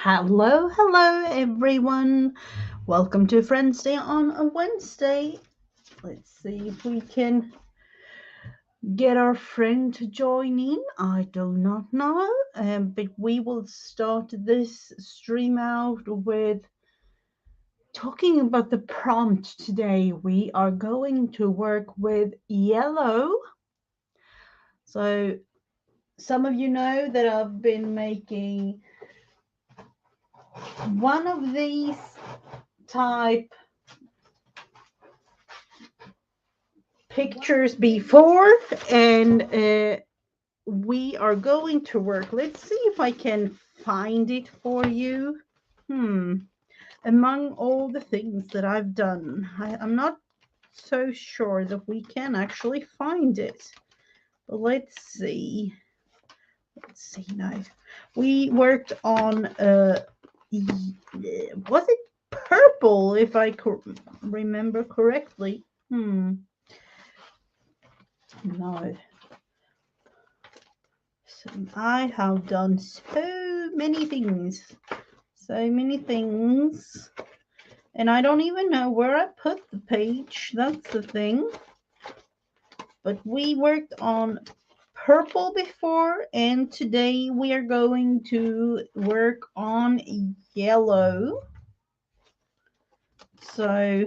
Hello, everyone. Welcome to Friendsday on a Wednesday. Let's see if we can get our friend to join in. I do not know, but we will start this stream out with talking about the prompt today. We are going to work with yellow. So, some of you know that I've been making one of these type pictures before, and we are going to work. Let's see if I can find it for you. Among all the things that I've done, I'm not so sure that we can actually find it. But let's see. Now. We worked on was it purple, if I remember correctly? No. So I have done so many things. And I don't even know where I put the page. That's the thing. But we worked on purple before, and today we are going to work on yellow. So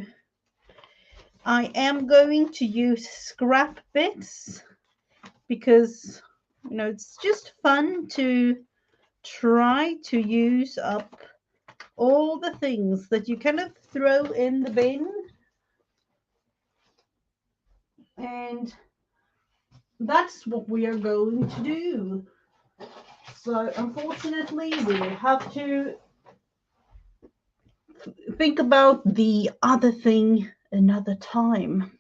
I am going to use scrap bits because, it's just fun to try to use up all the things that you kind of throw in the bin. And that's what we are going to do. So unfortunately, we will have to think about the other thing another time.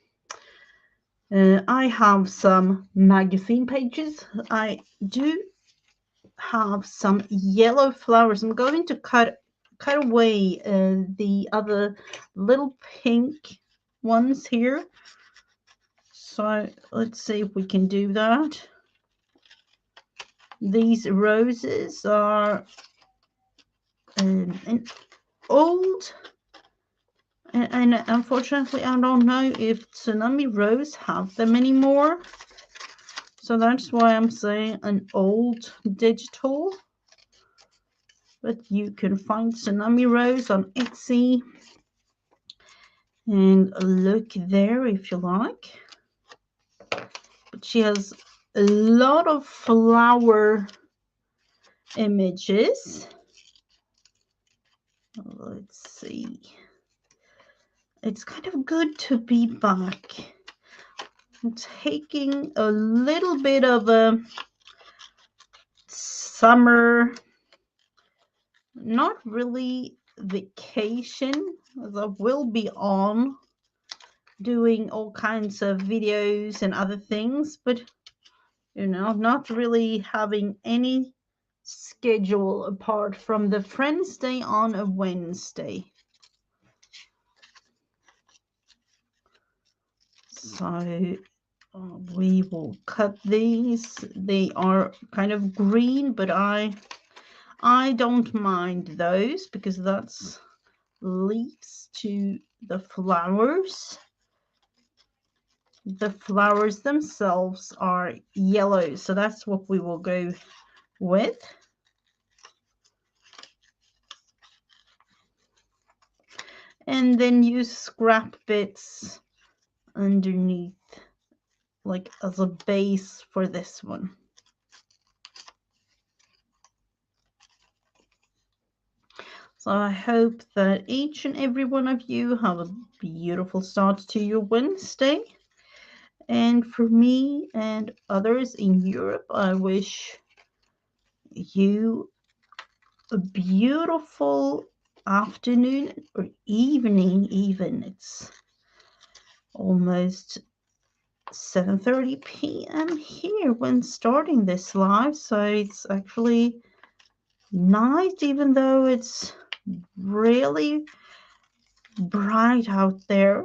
I have some magazine pages. I do have some yellow flowers. I'm going to cut away the other little pink ones here. So let's see if we can do that. These roses are an old, and unfortunately I don't know if Tsunami Rose have them anymore. So that's why I'm saying an old digital. But you can find Tsunami Rose on Etsy. And look there if you like. But she has a lot of flower images. Let's see. It's kind of good to be back. I'm taking a little bit of a summer, not really vacation, as I will be on doing all kinds of videos and other things, but not really having any schedule apart from the Friendsday on a Wednesday. So we will cut these. They are kind of green, but I don't mind those because that's leaves to the flowers. The flowers themselves are yellow, so that's what we will go with. And then use scrap bits underneath, like as a base for this one. So I hope that each and every one of you have a beautiful start to your Wednesday. And for me and others in Europe, I wish you a beautiful afternoon or evening even. It's almost 7:30 p.m. here when starting this live, so it's actually night, even though it's really bright out there.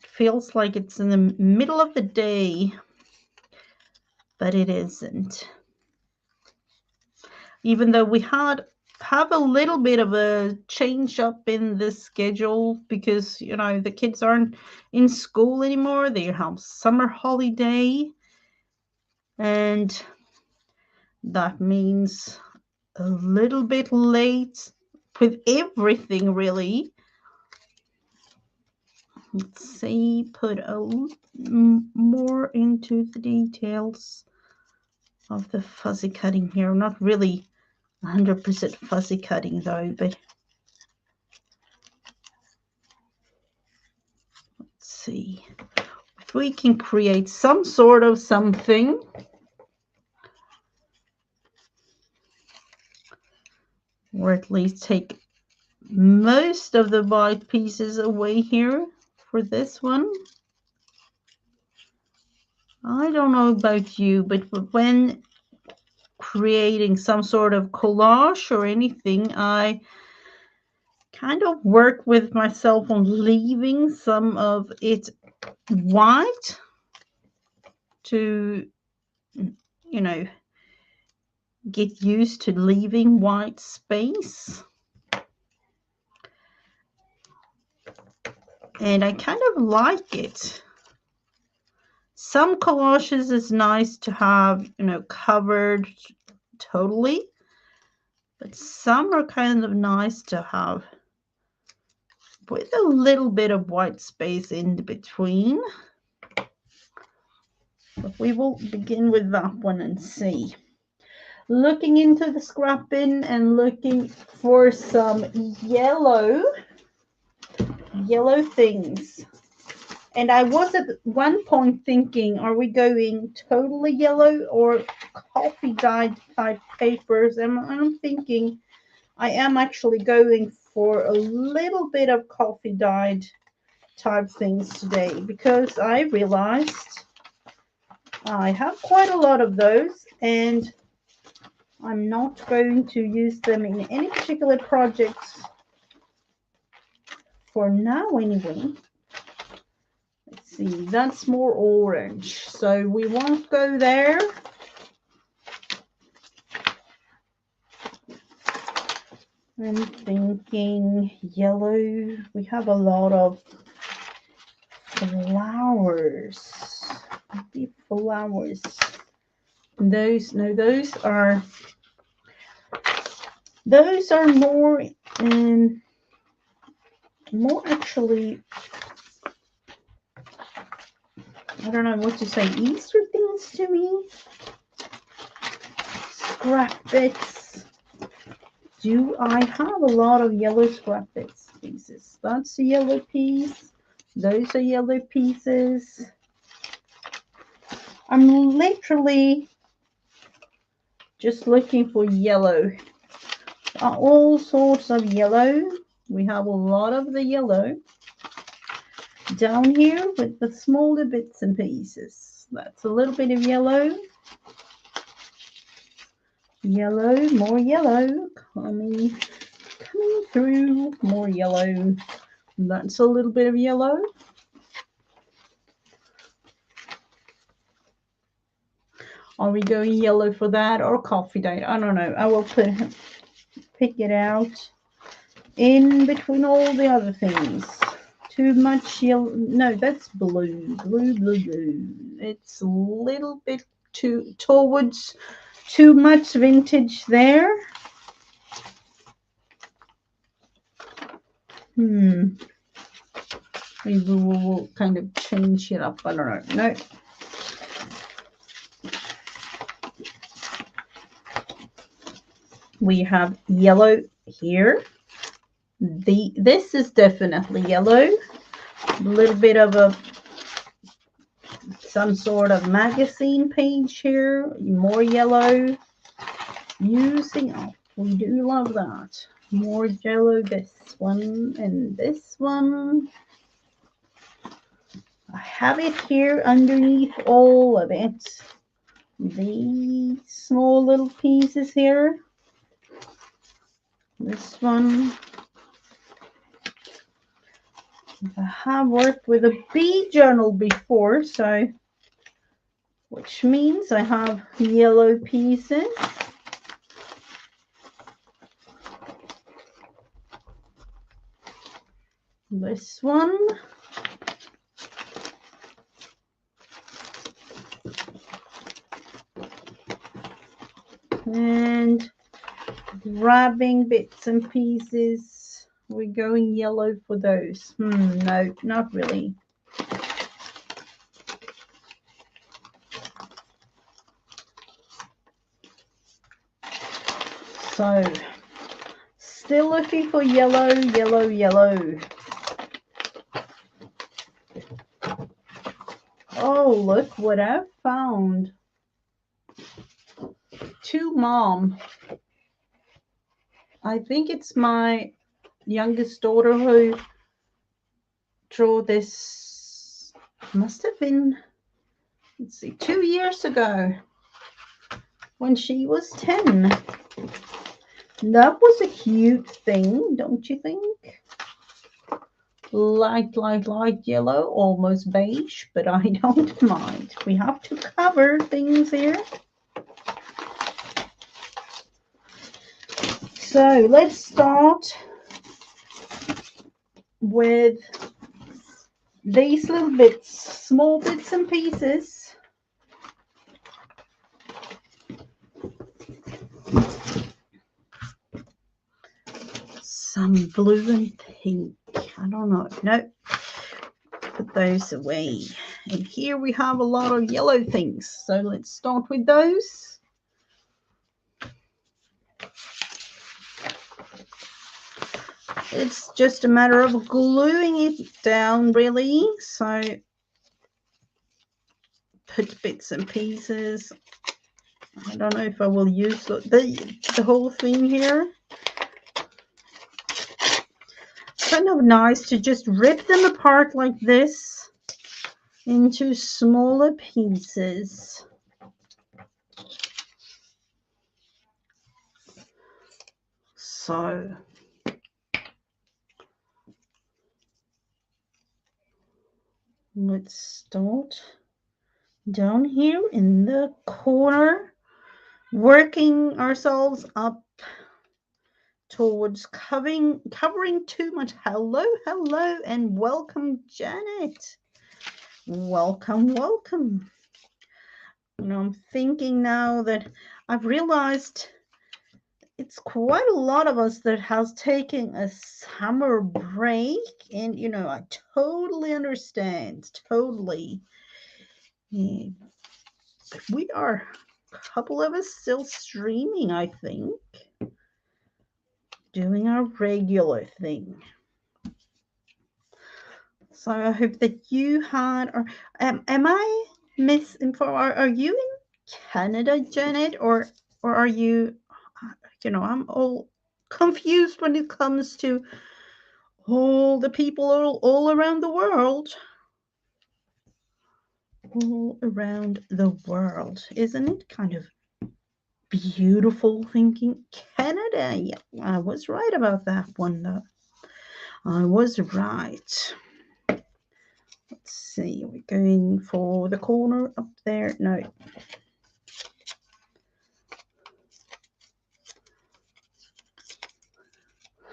It feels like it's in the middle of the day, but it isn't. even though we have a little bit of a change up in the schedule because, you know, the kids aren't in school anymore. They have summer holiday, and that means a little bit late with everything, really. Let's see, put more into the details of the fuzzy cutting here. Not really 100% fuzzy cutting though, but let's see if we can create some sort of something. Or at least take most of the white pieces away here for this one. I don't know about you, but when creating some sort of collage or anything, I kind of work with myself on leaving some of it white to, you know, get used to leaving white space. And I kind of like it. Some collages is nice to have, you know, covered totally, but some are kind of nice to have with a little bit of white space in between. But we will begin with that one and see. Looking into the scrap bin and looking for some yellow things. And I was at one point thinking, are we going totally yellow or coffee dyed type papers? And I'm thinking I am actually going for a little bit of coffee dyed type things today, because I realized I have quite a lot of those and I'm not going to use them in any particular projects for now anyway. Let's see, that's more orange, so we won't go there. I'm thinking yellow. We have a lot of flowers. Maybe flowers. Those are more actually, I don't know what to say, Easter things to me. Scrap bits. Do I have a lot of yellow scrap bits pieces? That's a yellow piece. Those are yellow pieces. I'm literally just looking for yellow. All sorts of yellow. We have a lot of the yellow down here with the smaller bits and pieces. That's a little bit of yellow. Yellow, more yellow coming through, more yellow. That's a little bit of yellow. Are we going yellow for that or coffee dyed? I don't know. I will pick it out in between all the other things. Too much yellow. No, that's blue. Blue. It's a little bit towards too much vintage there. Maybe we'll kind of change it up. I don't know. No. We have yellow here. This is definitely yellow. A little bit of some sort of magazine page here. More yellow. We do love that. More yellow, this one and this one. I have it here underneath all of it. These small little pieces here. This one. I have worked with a bee journal before, so which means I have yellow pieces. this one. And grabbing bits and pieces. We're going yellow for those. No, not really. So, still looking for yellow, yellow, yellow. Oh, look what I found. To Mom. I think it's my youngest daughter who drew this. Must have been, let's see, 2 years ago when she was 10. That was a cute thing, don't you think? Light yellow, almost beige, but I don't mind. We have to cover things here. So let's start with these little bits, small bits and pieces. Some blue and pink. I don't know. No, put those away. And here we have a lot of yellow things. So let's start with those. It's just a matter of gluing it down, really. So put bits and pieces. I don't know if I will use the whole thing here. Kind of nice to just rip them apart like this into smaller pieces. So let's start down here in the corner, working ourselves up towards covering too much. Hello, and welcome, Janet. Welcome. I'm thinking now that I've realized it's quite a lot of us that has taken a summer break, and I totally understand. Totally. Yeah. We are a couple of us still streaming, I think, doing our regular thing. So I hope that you had, or am I misinformed? Are you in Canada, Janet, or are you? I'm all confused when it comes to all the people all around the world. All around the world, isn't it kind of beautiful thinking Canada? Yeah, I was right about that one, though. I was right. Let's see, we're going for the corner up there. No.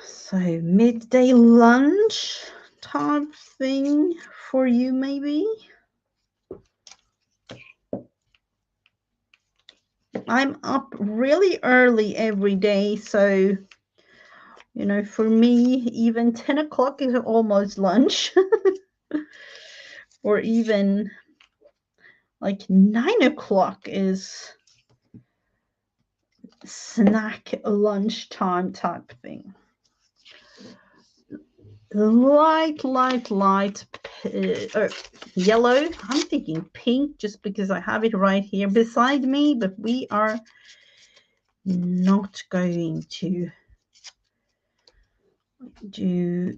So midday lunch type thing for you, maybe. I'm up really early every day, so for me, even 10 o'clock is almost lunch. Or even like 9 o'clock is snack lunchtime type thing. Light yellow. I'm thinking pink just because I have it right here beside me, but we are not going to do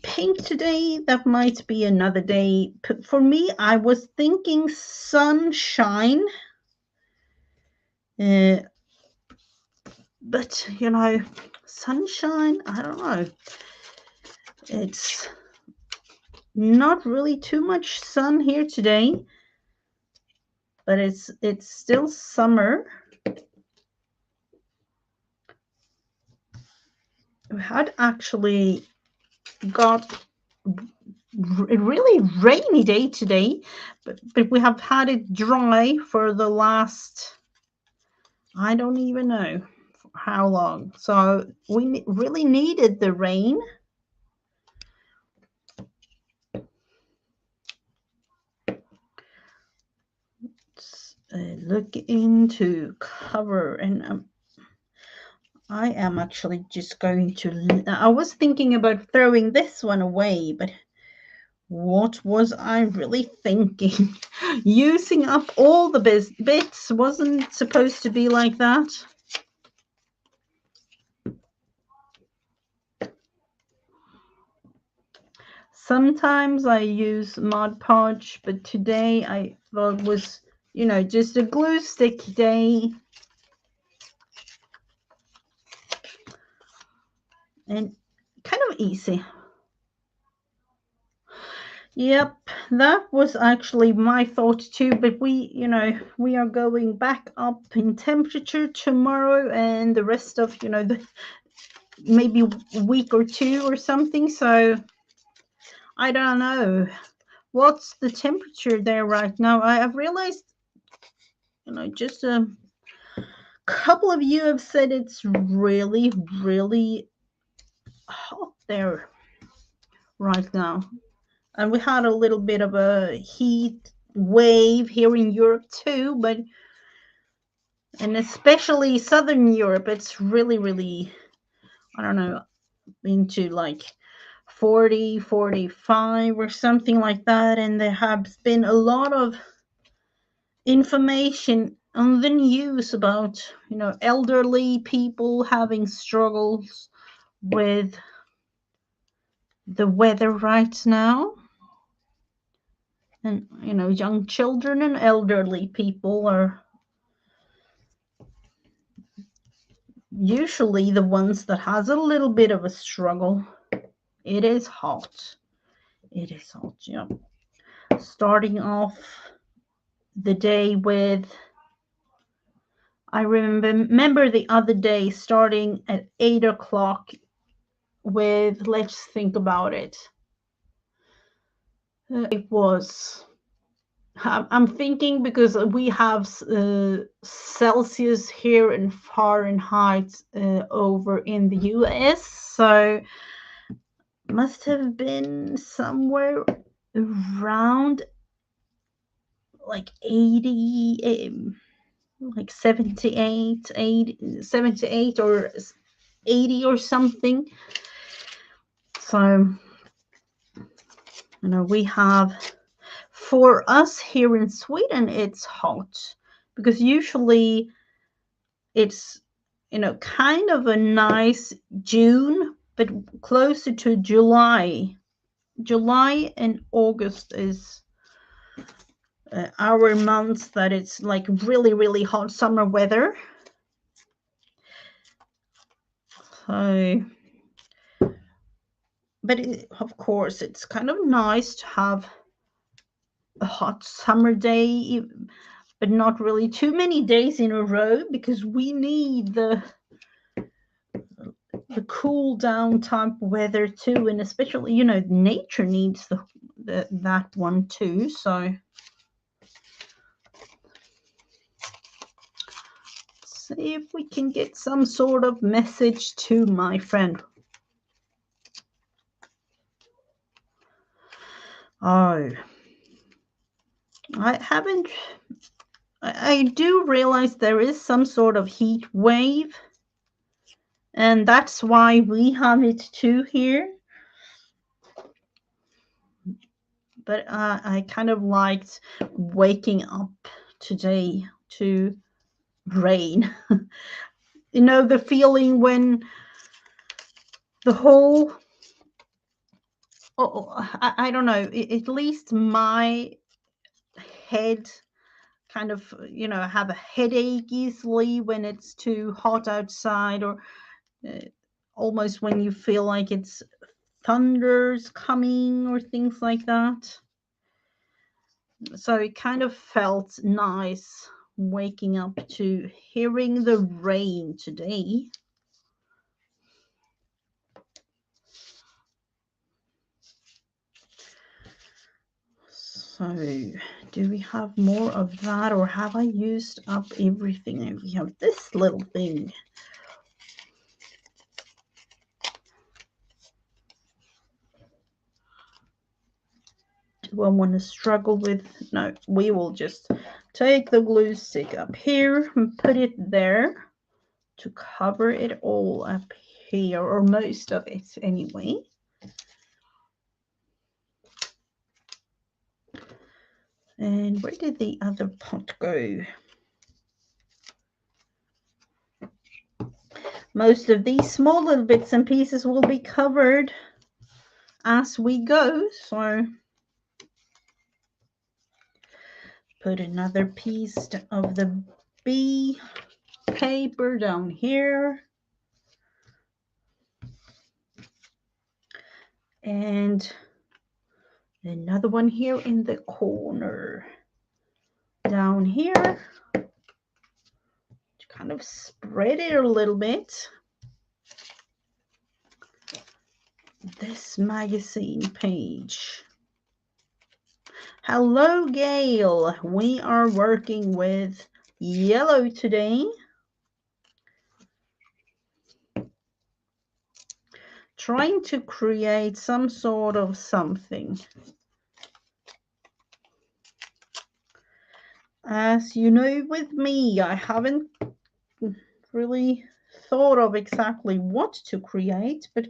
pink today. That might be another day. For me, I was thinking sunshine. But sunshine, I don't know. It's not really too much sun here today, but it's still summer. We had actually got a really rainy day today, but we have had it dry for the last, I don't even know how long. So we really needed the rain. Let's look into cover, and I am actually just going to. I was thinking about throwing this one away, but what was I really thinking? Using up all the bits wasn't supposed to be like that. Sometimes I use Mod Podge, but today I thought it was, just a glue stick day. And kind of easy. Yep, that was actually my thought too, but we are going back up in temperature tomorrow and the rest of, maybe a week or two or something. So I don't know. What's the temperature there right now? I've realized, just a couple of you have said it's really, really hot there right now. And we had a little bit of a heat wave here in Europe too, and especially Southern Europe, it's really, really, I don't know, into like 40, 45 or something like that. And there has been a lot of information on the news about, elderly people having struggles with the weather right now. And, young children and elderly people are usually the ones that has a little bit of a struggle. It is hot. It is hot, yeah. Starting off the day with, I remember the other day starting at 8 o'clock with, let's think about it. It was, I'm thinking because we have Celsius here and Fahrenheit over in the US, so must have been somewhere around like 80, like 78 or 80 or something. So, we have, for us here in Sweden, it's hot because usually it's, kind of a nice June, but closer to July. July and August is our months that it's like really, really hot summer weather. So, but of course, it's kind of nice to have a hot summer day, but not really too many days in a row because we need the cool down type weather too, and especially nature needs that one too. So see if we can get some sort of message to my friend. Oh, I do realize there is some sort of heat wave, and that's why we have it too here. But I kind of liked waking up today to rain. The feeling when the whole, I don't know, at least my head kind of, have a headache easily when it's too hot outside, or almost when you feel like it's thunders coming or things like that. So it kind of felt nice waking up to hearing the rain today. So do we have more of that, or have I used up everything? And we have this little thing. Do I want to struggle with? No, we will just take the glue stick up here and put it there to cover it all up here, or most of it anyway. And where did the other pot go? Most of these small little bits and pieces will be covered as we go. So put another piece of the bee paper down here. And another one here in the corner. Down here. Kind of spread it a little bit. This magazine page. Hello, Gail. We are working with yellow today. Trying to create some sort of something. As you know, with me, I haven't really thought of exactly what to create, but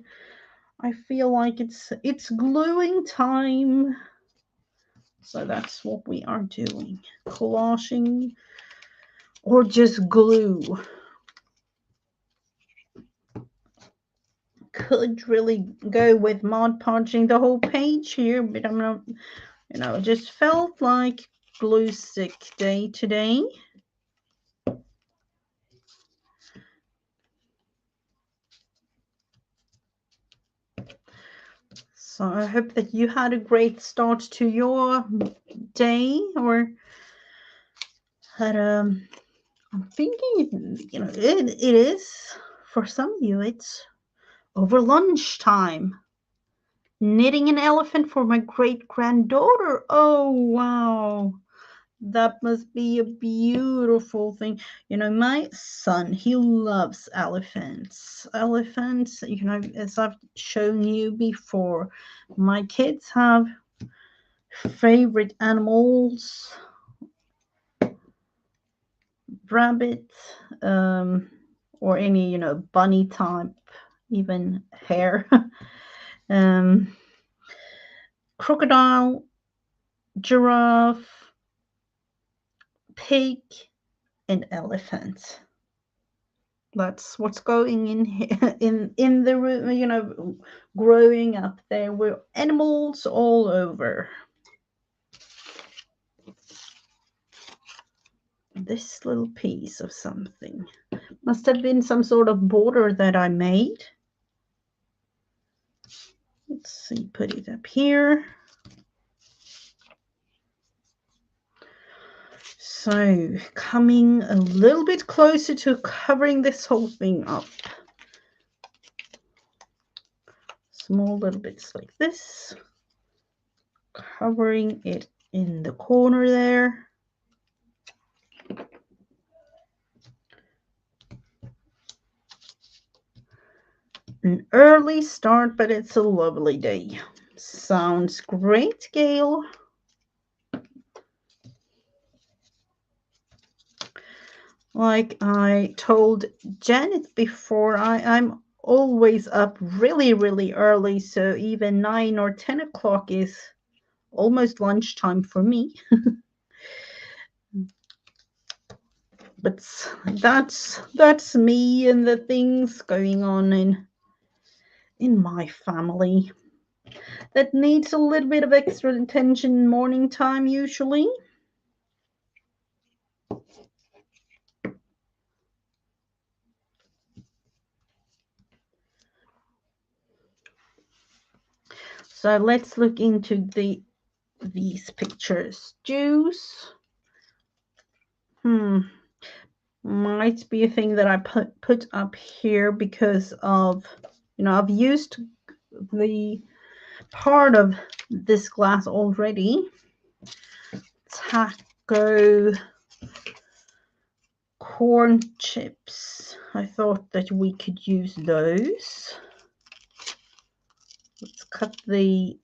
I feel like it's gluing time. So that's what we are doing. Collaging or just glue. Could really go with Mod Podging the whole page here, but I'm not, it just felt like glue stick day today. So I hope that you had a great start to your day, or had I'm thinking, it is, for some of you, it's over lunchtime. Knitting an elephant for my great-granddaughter. Oh, wow. That must be a beautiful thing. My son, he loves elephants. Elephants, as I've shown you before, my kids have favorite animals. Rabbit, or any, bunny type, even hare. Crocodile, giraffe, pig, and elephant. That's what's going in here, in the room, growing up there were animals all over. This little piece of something must have been some sort of border that I made. Let's see, put it up here. So coming a little bit closer to covering this whole thing up. Small little bits like this. Covering it in the corner there. An early start, but it's a lovely day. Sounds great, Gail. Like I told Janet before, I'm always up really, really early, so even 9 or 10 o'clock is almost lunchtime for me. But that's me and the things going on in my family that needs a little bit of extra attention morning time usually. So let's look into these pictures. Juice. Might be a thing that I put up here because of, I've used the part of this glass already. taco corn chips. I thought that we could use those. Let's cut the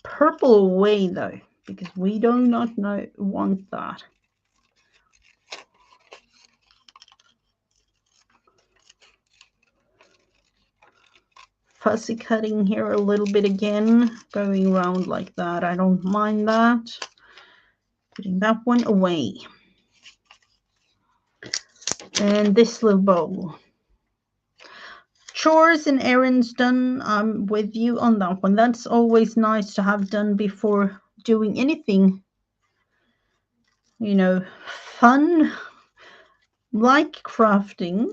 purple away though, because we do not want that. Fussy cutting here a little bit again, going around like that. I don't mind that. Putting that one away. And this little bowl. Chores and errands done. I'm with you on that one. That's always nice to have done before doing anything, you know, fun like crafting.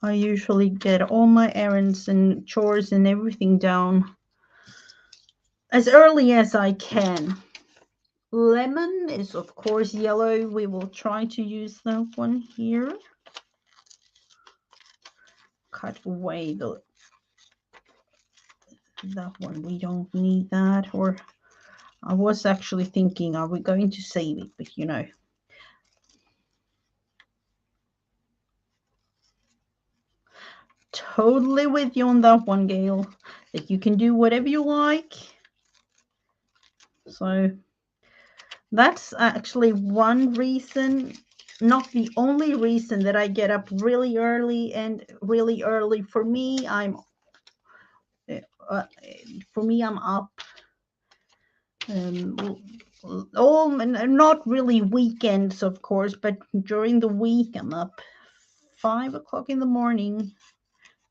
I usually get all my errands and chores and everything down as early as I can. Lemon is of course yellow. We will try to use that one here. Cut away that one. We don't need that. Or I was actually thinking, are we going to save it? But you know. Totally with you on that one, Gail. That you can do whatever you like. So that's actually one reason, not the only reason, that I get up really early. And really early for me, I'm up all, not really weekends of course, but during the week I'm up 5 o'clock in the morning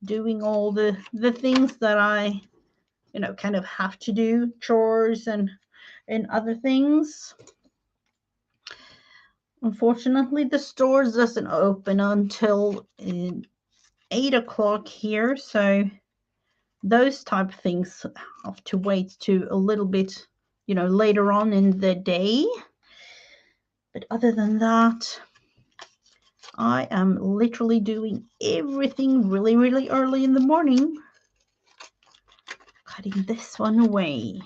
doing all the things that I kind of have to do, chores and other things. Unfortunately, the stores doesn't open until 8 o'clock here, so those type of things have to wait to a little bit, later on in the day. But other than that, I am literally doing everything really, really early in the morning. Cutting this one away.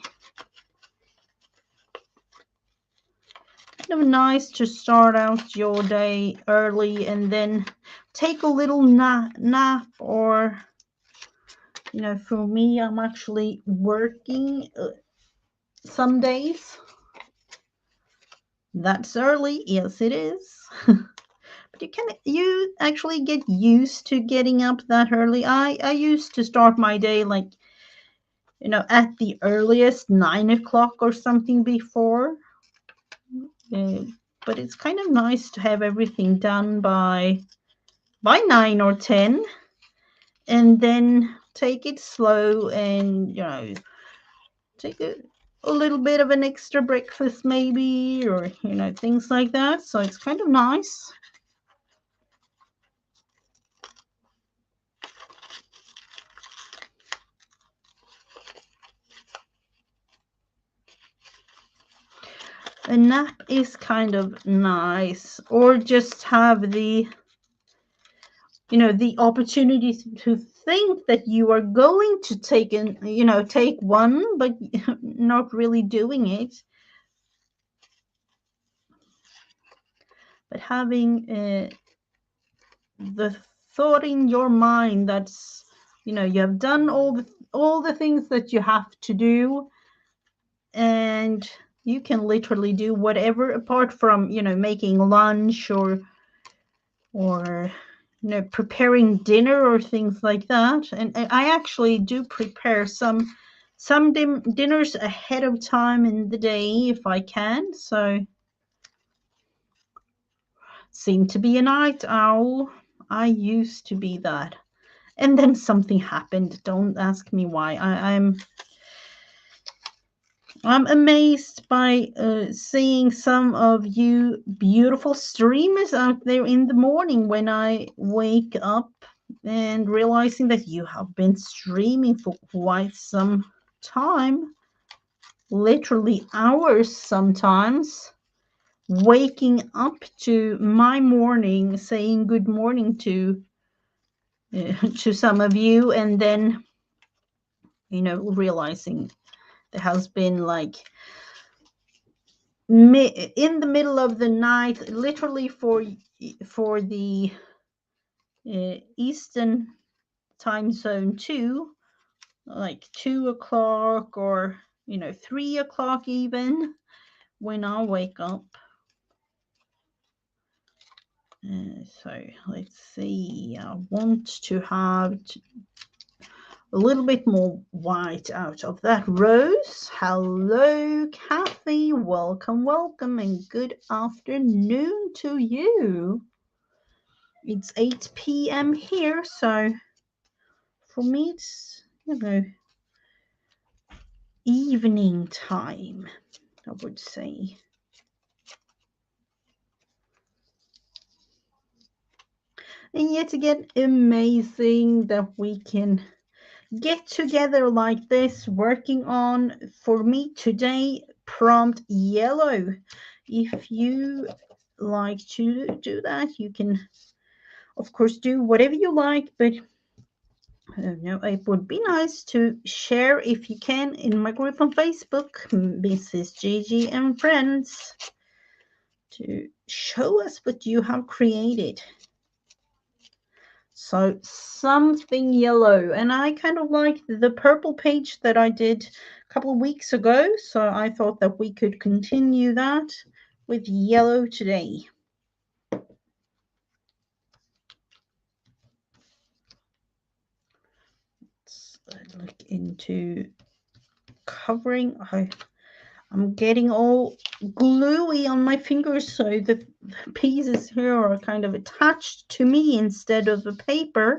Kind of nice to start out your day early and then take a little nap, or for me, I'm actually working some days. That's early, yes it is. But you actually get used to getting up that early. I used to start my day like at the earliest 9 o'clock or something before. But it's kind of nice to have everything done by 9 or 10, and then take it slow and take a little bit of an extra breakfast maybe, or things like that. So it's kind of nice. A nap is kind of nice, or just have the the opportunity to think that you are going to take one, but not really doing it. But having the thought in your mind that's you have done all the things that you have to do, and you can literally do whatever apart from making lunch or preparing dinner or things like that. And I actually do prepare some dinners ahead of time in the day if I can. So seem to be a night owl. I used to be that, and then something happened. Don't ask me why. I'm amazed by seeing some of you beautiful streamers out there in the morning when I wake up, and realizing that you have been streaming for quite some time, literally hours sometimes, waking up to my morning, saying good morning to some of you, and then realizing there has been like in the middle of the night, literally for the Eastern time zone too, like 2 o'clock or 3 o'clock even when I wake up. So let's see. I want to have a little bit more white out of that rose. Hello, Kathy. Welcome, welcome, and good afternoon to you. It's 8 p.m. here, so for me it's, evening time, I would say. And yet again, amazing that we can get together like this, working on, for me today, prompt yellow. If you like to do that, you can of course do whatever you like, but it would be nice to share, if you can, in my group on Facebook, Mrs. Gigi and Friends, to show us what you have created. So something yellow, and I kind of like the purple page that I did a couple of weeks ago, so I thought that we could continue that with yellow today. Let's look into covering. I'm getting all gluey on my fingers, so the pieces here are kind of attached to me instead of the paper.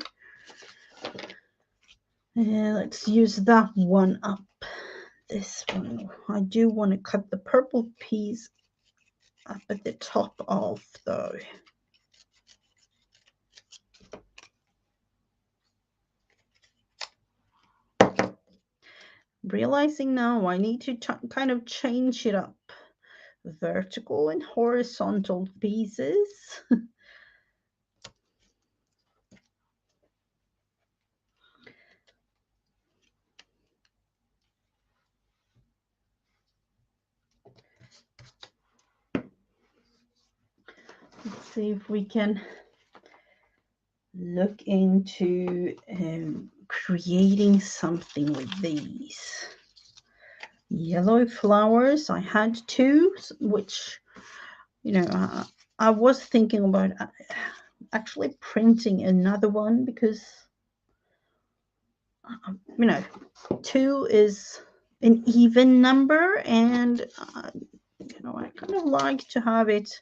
Let's use that one up. This one, I do want to cut the purple piece up at the top off though. Realizing now I need to kind of change it up. Vertical and horizontal pieces. Let's see if we can look into creating something with these. Yellow flowers, I had two, which, I was thinking about actually printing another one because, 2 is an even number, and, I kind of like to have it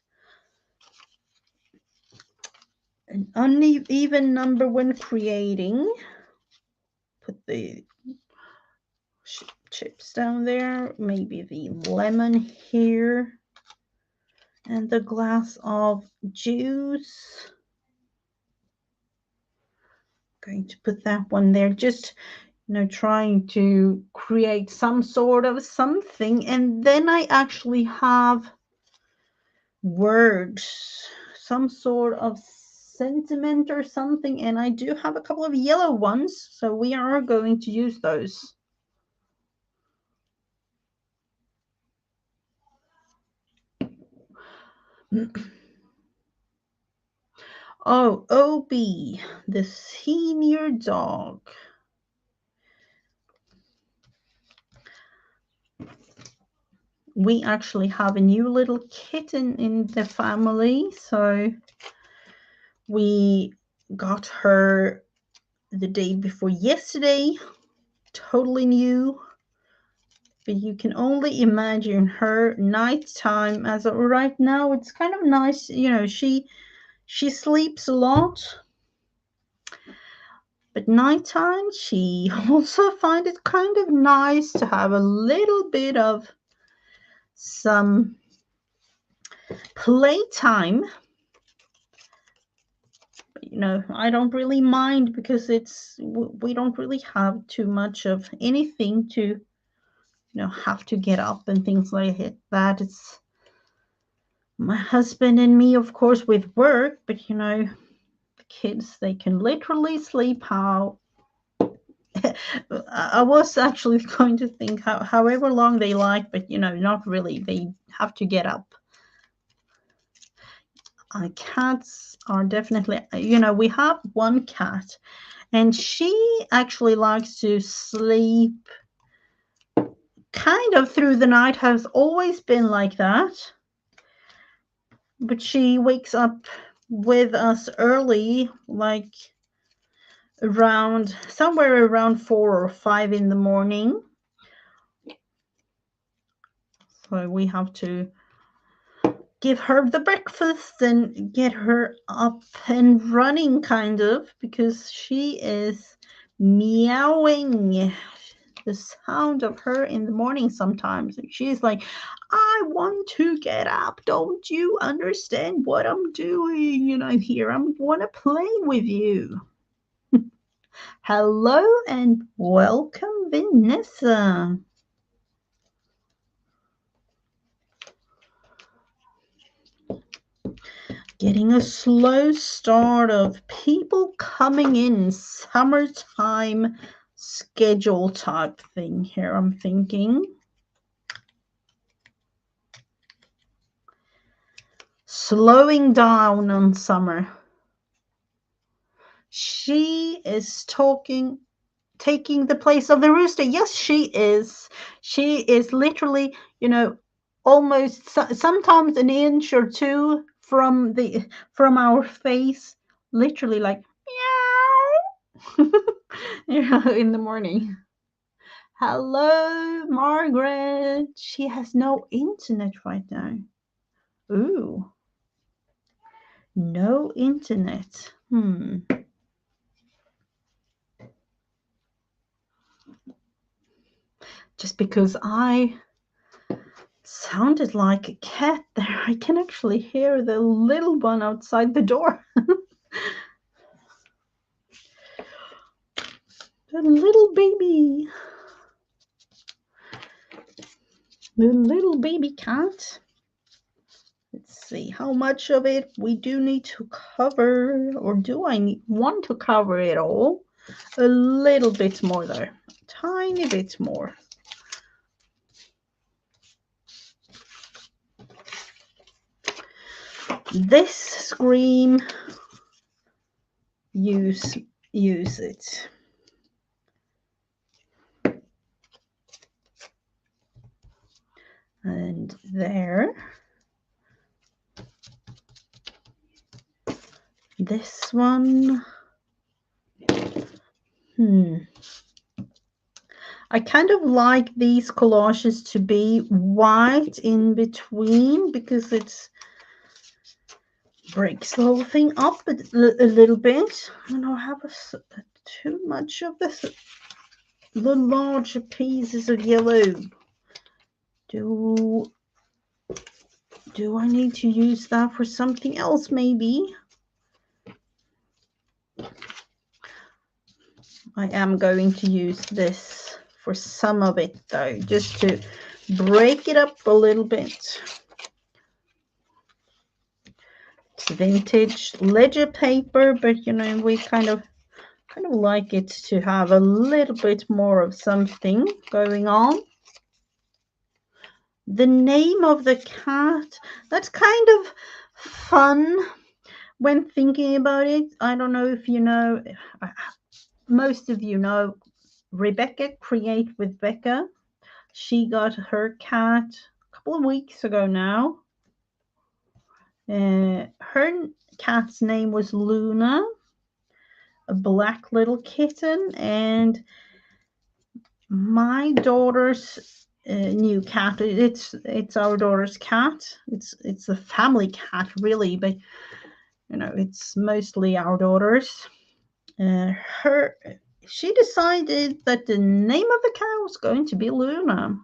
an uneven number when creating. Put the chips down there, maybe the lemon here, and the glass of juice. Going to put that one there, just trying to create some sort of something. And then I actually have words, some sort of sentiment or something, and I do have a couple of yellow ones, so we are going to use those. Oh, Obi, the senior dog. We actually have a new little kitten in the family, so we got her the day before yesterday, totally new. But you can only imagine her nighttime. As of right now, it's kind of nice, she sleeps a lot, but nighttime she also finds it kind of nice to have a little bit of some playtime. I don't really mind because we don't really have too much of anything to have to get up and things like that. It's my husband and me, of course, with work, but the kids, they can literally sleep out I was actually going to think however long they like, but not really. They have to get up. Cats are definitely, we have one cat, and she actually likes to sleep kind of through the night, has always been like that. But she wakes up with us early, like somewhere around 4 or 5 in the morning. So we have to give her the breakfast and get her up and running, kind of, because she is meowing. The sound of her in the morning sometimes. She's like, I want to get up. Don't you understand what I'm doing? And I'm here. I want to play with you. Hello and welcome, Vanessa. Getting a slow start of people coming in, summertime schedule type thing here, I'm thinking. Slowing down on summer. She is taking the place of the rooster. Yes, she is. She is literally, almost sometimes an inch or two from our face, literally like meow. In the morning. Hello, Margaret. She has no internet right now. Ooh, no internet. Just because I sounded like a cat there, I can actually hear the little one outside the door. The little baby. The little baby cat. Let's see how much of it we do need to cover, or do I want to cover it all? A little bit more though, a tiny bit more. This scream, use it. And there. This one. I kind of like these collages to be white in between, because it breaks the whole thing up a little bit. I don't have too much of this. The larger pieces of yellow. Do I need to use that for something else, maybe? I am going to use this for some of it, though, just to break it up a little bit. It's vintage ledger paper, but we kind of like it to have a little bit more of something going on. The name of the cat, that's kind of fun when thinking about it. I don't know if you know, most of you know Rebecca, Create with Becca. She got her cat a couple of weeks ago now. Her cat's name was Luna, a black little kitten, and my daughter's new cat. It's our daughter's cat. It's a family cat, really, but it's mostly our daughter's. She decided that the name of the cat was going to be Luna.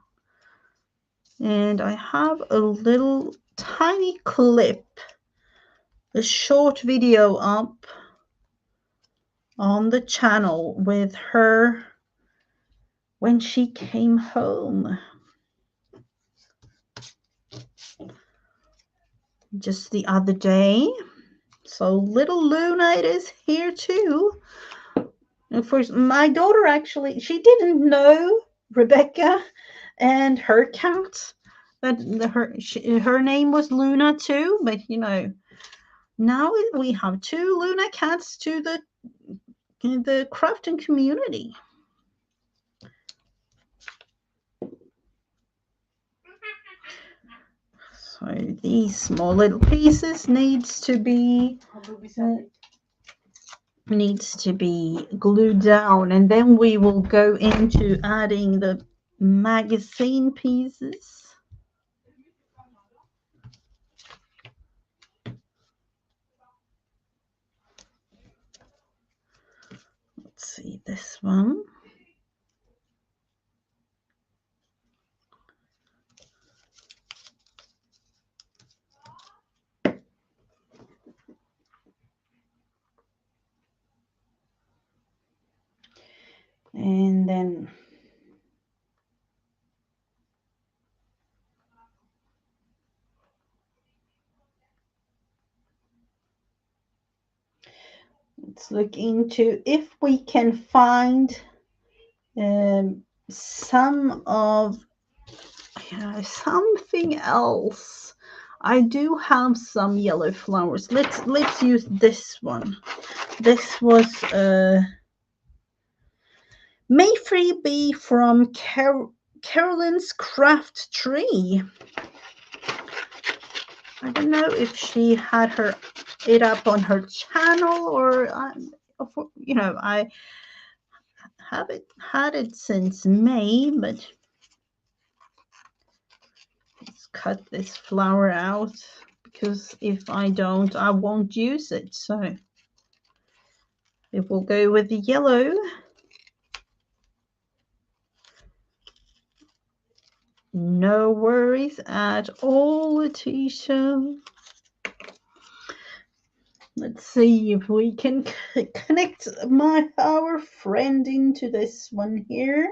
And I have a little tiny clip, a short video up on the channel with her when she came home just the other day. So little Luna, it is here too. First, my daughter actually, she didn't know Rebecca and her cat. That her name was Luna too, but now we have two Luna cats to the crafting community. So these small little pieces needs to be glued down, and then we will go into adding the magazine pieces. Let's see this one. And then let's look into if we can find some of something else. I do have some yellow flowers. Let's use this one. This was May freebie from Carolyn's Craft Tree. I don't know if she had it up on her channel or I haven't had it since May, but let's cut this flower out because if I don't, I won't use it. So it will go with the yellow. No worries at all, Letitia. Let's see if we can connect our friend into this one here.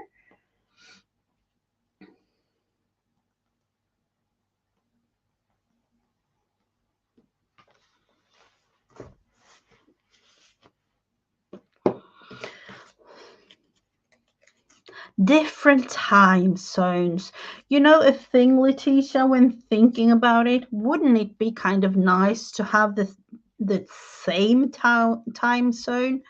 Different time zones. You know a thing, Letitia, when thinking about it, wouldn't it be kind of nice to have the same time zone?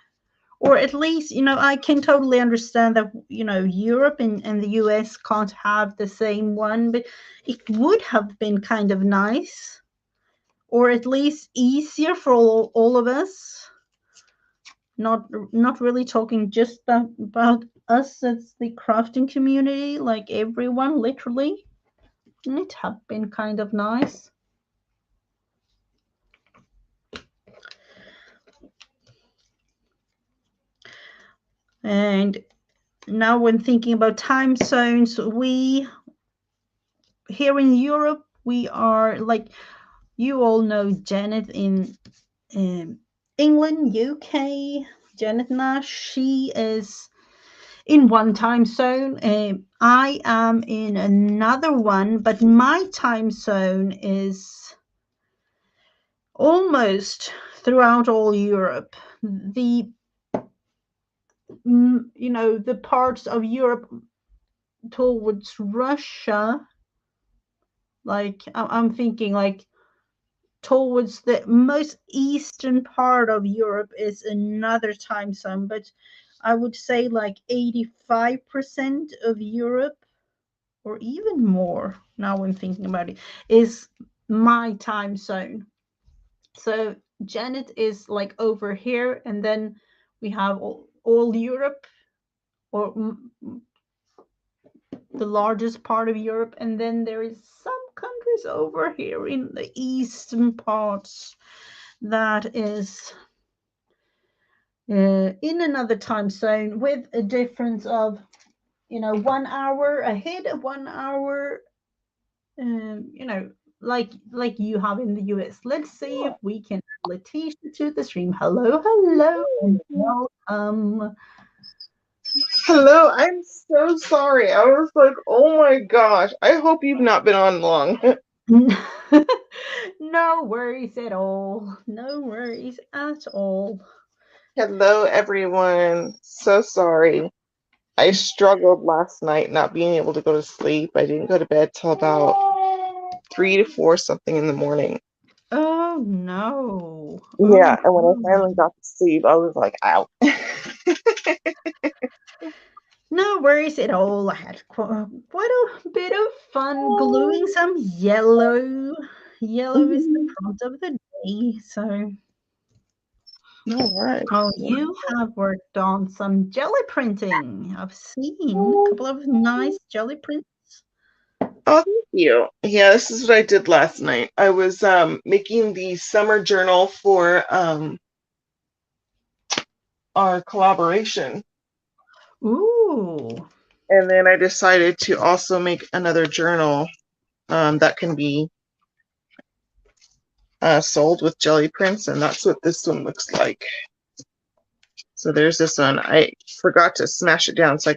Or at least, I can totally understand that, Europe and the US can't have the same one, but it would have been kind of nice, or at least easier for all of us. Not really talking just about us as the crafting community, like everyone, literally. It have been kind of nice. And now when thinking about time zones, we here in Europe, we are like, you all know Janet in England, UK. Janet Nash, she is in one time zone. I am in another one, but my time zone is almost throughout all Europe. The parts of Europe towards Russia, like I'm thinking like towards the most eastern part of Europe is another time zone, but I would say like 85% of Europe, or even more now when thinking about it, is my time zone. So Janet is like over here, and then we have all Europe, or the largest part of Europe, and then there is some countries over here in the eastern parts that is in another time zone with a difference of 1 hour ahead, 1 hour, like you have in the US. Let's see if we can add Letitia to the stream. Hello, hello, and welcome. Hello, I'm so sorry. I was like, oh my gosh. I hope you've not been on long. No worries at all. No worries at all. Hello, everyone. So sorry. I struggled last night not being able to go to sleep. I didn't go to bed till about 3 to 4 something in the morning. Oh no. Oh Yeah, and when I no. finally got to sleep, I was like, out. No worries at all. I had quite a bit of fun gluing some yellow. Yellow is the prompt of the day. So, All right. oh, you have worked on some jelly printing. I've seen a couple of nice jelly prints. Oh, thank you. Yeah, this is what I did last night. I was making the summer journal for our collaboration. Ooh. And then I decided to also make another journal that can be sold with jelly prints, and that's what this one looks like. So there's this one. I forgot to smash it down, so I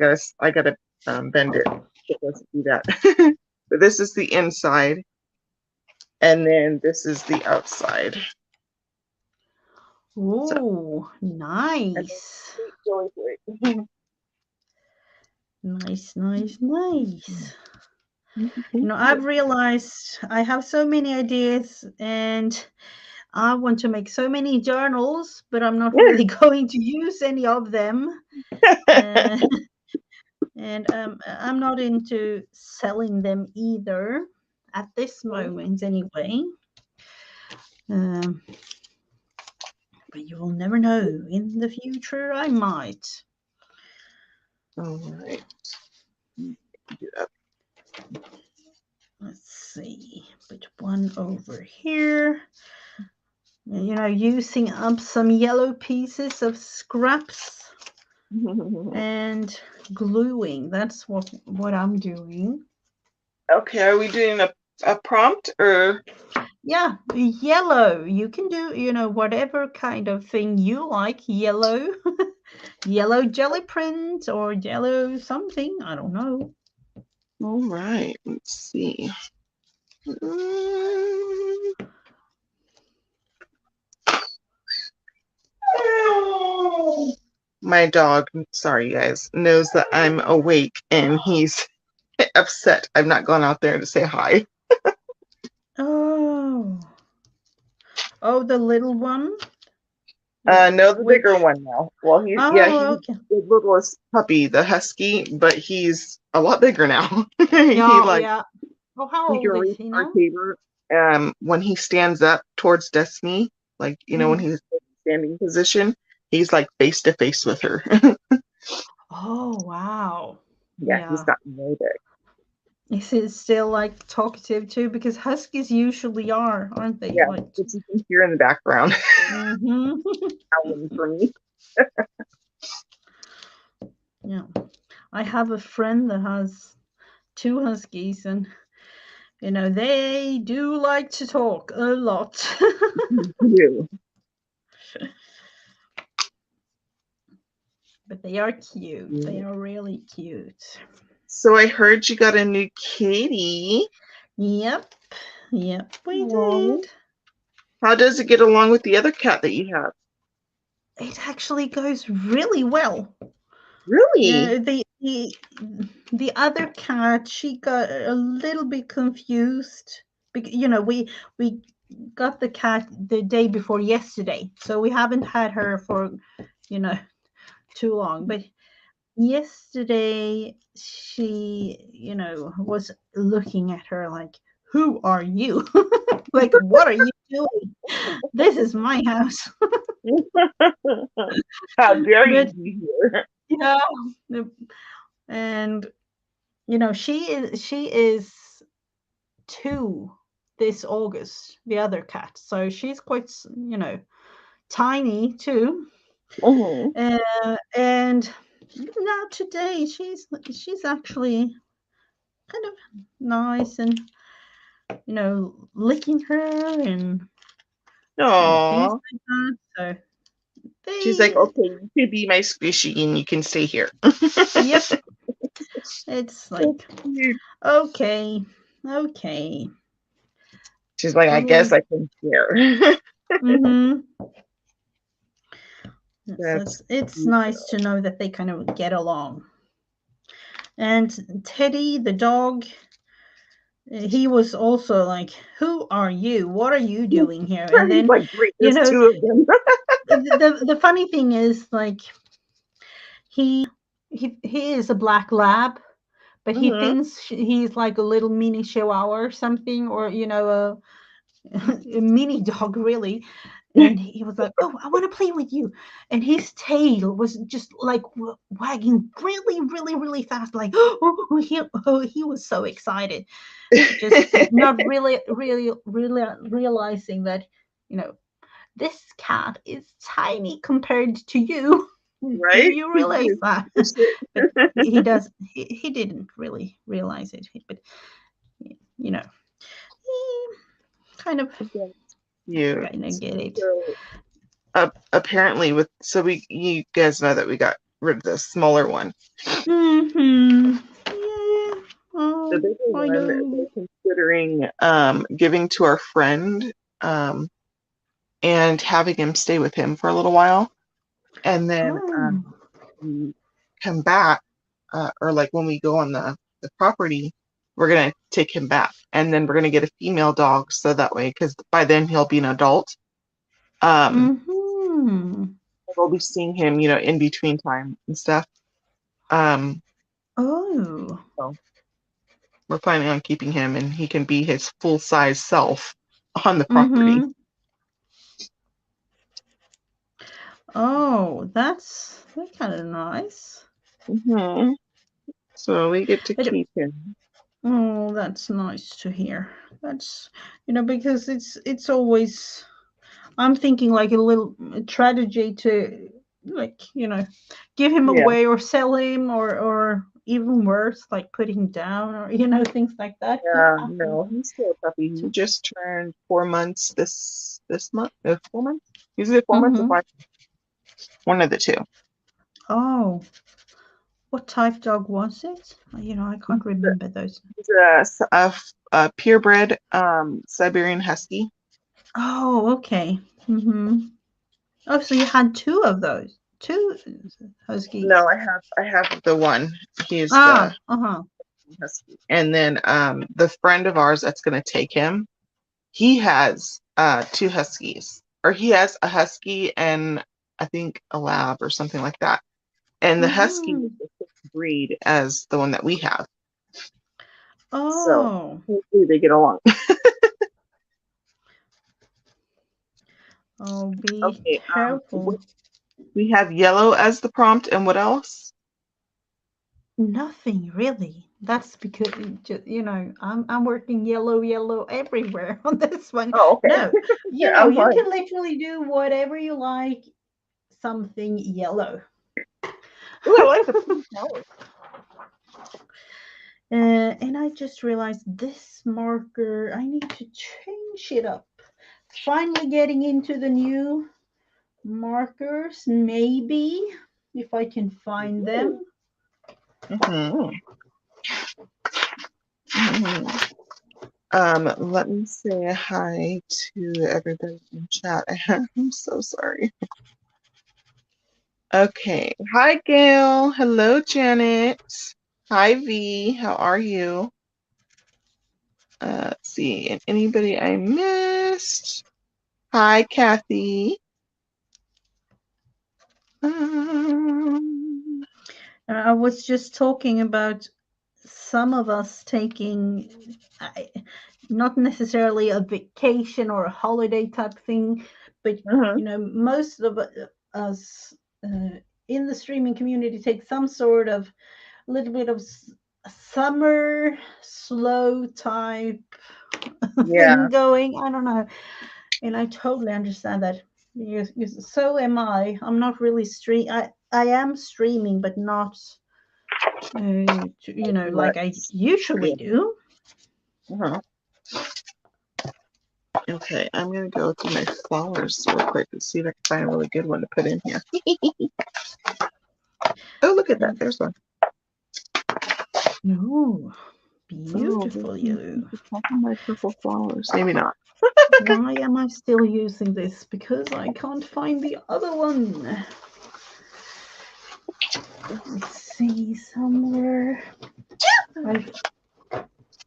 gotta bend it. It doesn't do that. But this is the inside, and then this is the outside. So Ooh, and then nice. sweet jelly flake. Nice, nice, nice. I've realized I have so many ideas and I want to make so many journals, but I'm not really going to use any of them. Uh, and I'm not into selling them either at this moment, anyway. Um, but you will never know. In the future, I might. All right. Let's see. Put one over here. Using up some yellow pieces of scraps and gluing. That's what I'm doing. Okay, are we doing a prompt or? Yeah, yellow. You can do, whatever kind of thing you like. Yellow, yellow jelly print or yellow something. I don't know. All right, let's see. My dog, sorry guys, knows that I'm awake and he's upset I've not gone out there to say hi. Oh, oh, the little one. No, the bigger Which? one now. Well, Oh, he's okay. the littlest puppy, the husky, but he's a lot bigger now. he Yeah, like yeah. Oh, how he can old is reach he our now? table. When he stands up towards Destiny, like when Mm. he's in standing position, he's like face to face with her. Oh, wow. Yeah, he's Yeah. gotten really big. Is it still like talkative too? Because huskies usually are, aren't they? Yeah, Like, which you can hear in the background mm-hmm. howling for me. Yeah. I have a friend that has two huskies, and they do like to talk a lot. You. But they are cute. They are really cute. So I heard you got a new kitty. Yep. Yep, we Aww. did. How does it get along with the other cat that you have? It actually goes really well. Really? The other cat, she got a little bit confused. We got the cat the day before yesterday, so we haven't had her for you know too long. But yesterday, she was looking at her like, "Who are you? Like, what are you doing? This is my house." How dare you But be here? yeah, and she is 2 this August, the other cat. So she's quite, tiny too. Mhm. And now today she's actually kind of nice and licking her and things Aw. like that. So She's like, they, okay, you could be my squishy and you can stay here. yep, it's That's like cute. okay, okay. She's like, I Oh, guess I can share. mm-hmm. That's It's cute. nice to know that they kind of get along. And Teddy, the dog, he was also like, "Who are you? What are you doing here?" And He's then, like, great, you there's know, two of them. the funny thing is, like, he is a black lab, but he Hmm. thinks he's like a little mini chihuahua or something, or a mini dog, really. And he was like, "Oh, I want to play with you." And his tail was just like wagging really, really, really fast, like, he was so excited, just not really realizing that, you know, this cat is tiny compared to you. Do Right? you He realize just that? pushed it. But he does. He didn't really realize it, but you know, he kind of That's cute. get it. So apparently we you guys know that we got rid of the smaller one. Mm-hmm. Yeah. The Oh, bigger I one know. they're considering giving to our friend um, and having him stay with him for a little while, and then Oh. we come back, or like when we go on the property, we're gonna take him back, and then we're gonna get a female dog so that way, because by then he'll be an adult. Um, Mm-hmm. we'll be seeing him, in between time and stuff. Um, Oh. so we're planning on keeping him, and he can be his full size self on the property. Mm-hmm. Oh, that's kind of nice. Hmm. So we get to But keep him. oh, that's nice to hear. That's because it's always, I'm thinking like a little strategy to, like, give him Yeah. away or sell him, or even worse, like put him down, or things like that. You Yeah, have no, he's still a puppy. He to. just turned 4 months this month. 4 months? He's either 4 months or Mm-hmm. 5. One of the two. Oh, what type dog was it? I can't remember those. He's a purebred Siberian Husky. Oh, okay. Mm-hmm. Oh, so you had two of those, two husky. No, I have the one. He's the Ah, uh-huh. Husky. And then the friend of ours that's gonna take him, he has two Huskies. Or he has a Husky and I think a Lab or something like that. And the Husky is Mm-hmm. the same breed as the one that we have. So Oh, hopefully they get along. oh, be Okay, careful. we have yellow as the prompt, and what else? Nothing really. That's because I'm working yellow, yellow everywhere on this one. Oh, okay. No, I'm you like, can literally do whatever you like. Something yellow. ooh, I like the pink color. And I just realized this marker, I need to change it up. Finally getting into the new markers, maybe, if I can find them. Mm-hmm. Mm-hmm. Let me say hi to everybody in chat. I'm so sorry. Okay. Hi, Gail. Hello, Janet. Hi, V. How are you? Let's see. And anybody I missed? Hi, Kathy. Um, I was just talking about some of us taking, not necessarily a vacation or a holiday type thing, but mhm. most of us in the streaming community take some sort of little bit of summer slow type Yeah. thing going. I don't know, and I totally understand that. So am I. I'm not really I am streaming, but not Much. like I usually Yeah. do. Uh-huh. Okay, I'm gonna go through my flowers real quick and see if I can find a really good one to put in here. Oh, look at that. And There's one. no, Oh, this beautiful one's you. the top of my purple flowers. Maybe not. Why am I still using this? Because I can't find the other one. let's see somewhere. I,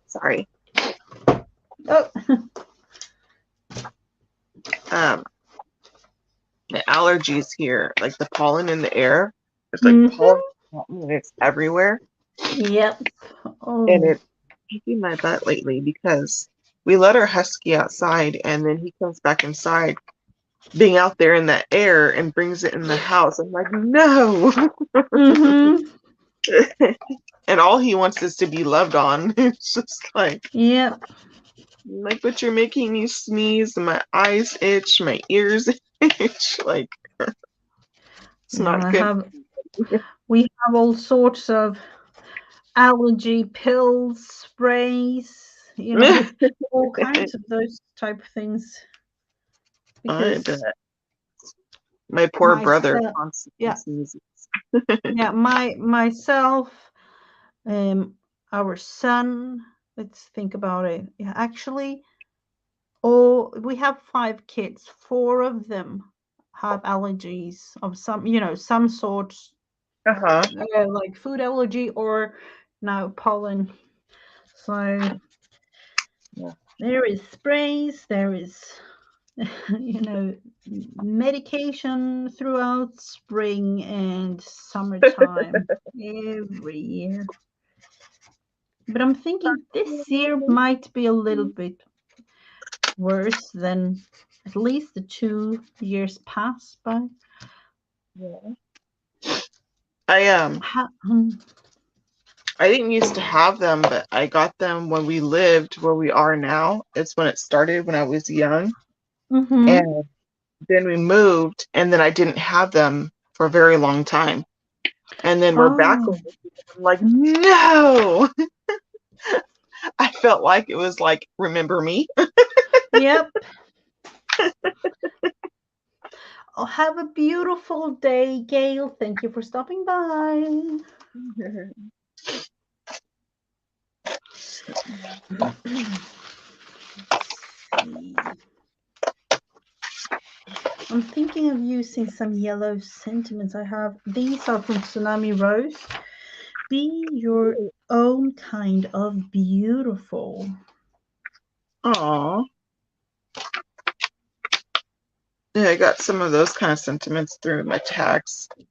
Sorry. oh, Um, the allergies here, like the pollen in the air, it's like pollen, mm-hmm. and it's everywhere, Yep. and Oh, it's kicking my butt lately because we let our husky outside, and then he comes back inside, being out there in that air, and brings it in the house. I'm like, no. mm-hmm. And all he wants is to be loved on. It's just Yep. but you're making me sneeze, and my eyes itch, my ears itch. Like, it's Yeah, not good. we have all sorts of allergy pills, sprays, all kinds of those type of things. I Because bet. My poor brother myself, constantly yeah, sneezes. yeah, myself, um, our son. Let's think about it. Yeah, actually, we have 5 kids. 4 of them have allergies of some sort, Uh-huh. like food allergy or now pollen. So Yeah. there is sprays, there is, medication throughout spring and summertime every year. But I'm thinking this year might be a little bit worse than at least the 2 years past by. Yeah. I I didn't used to have them, but I got them when we lived where we are now. It's when it started when I was young. Mm-hmm. And then we moved, and then I didn't have them for a very long time. And then we're back. Oh, I'm like, no. I felt like it was like, remember me? yep. Oh, have a beautiful day, Gail. Thank you for stopping by. I'm thinking of using some yellow sentiments. I have these are from Tsunami Rose. Be your own kind of beautiful. Aw. Yeah, I got some of those kind of sentiments through my tag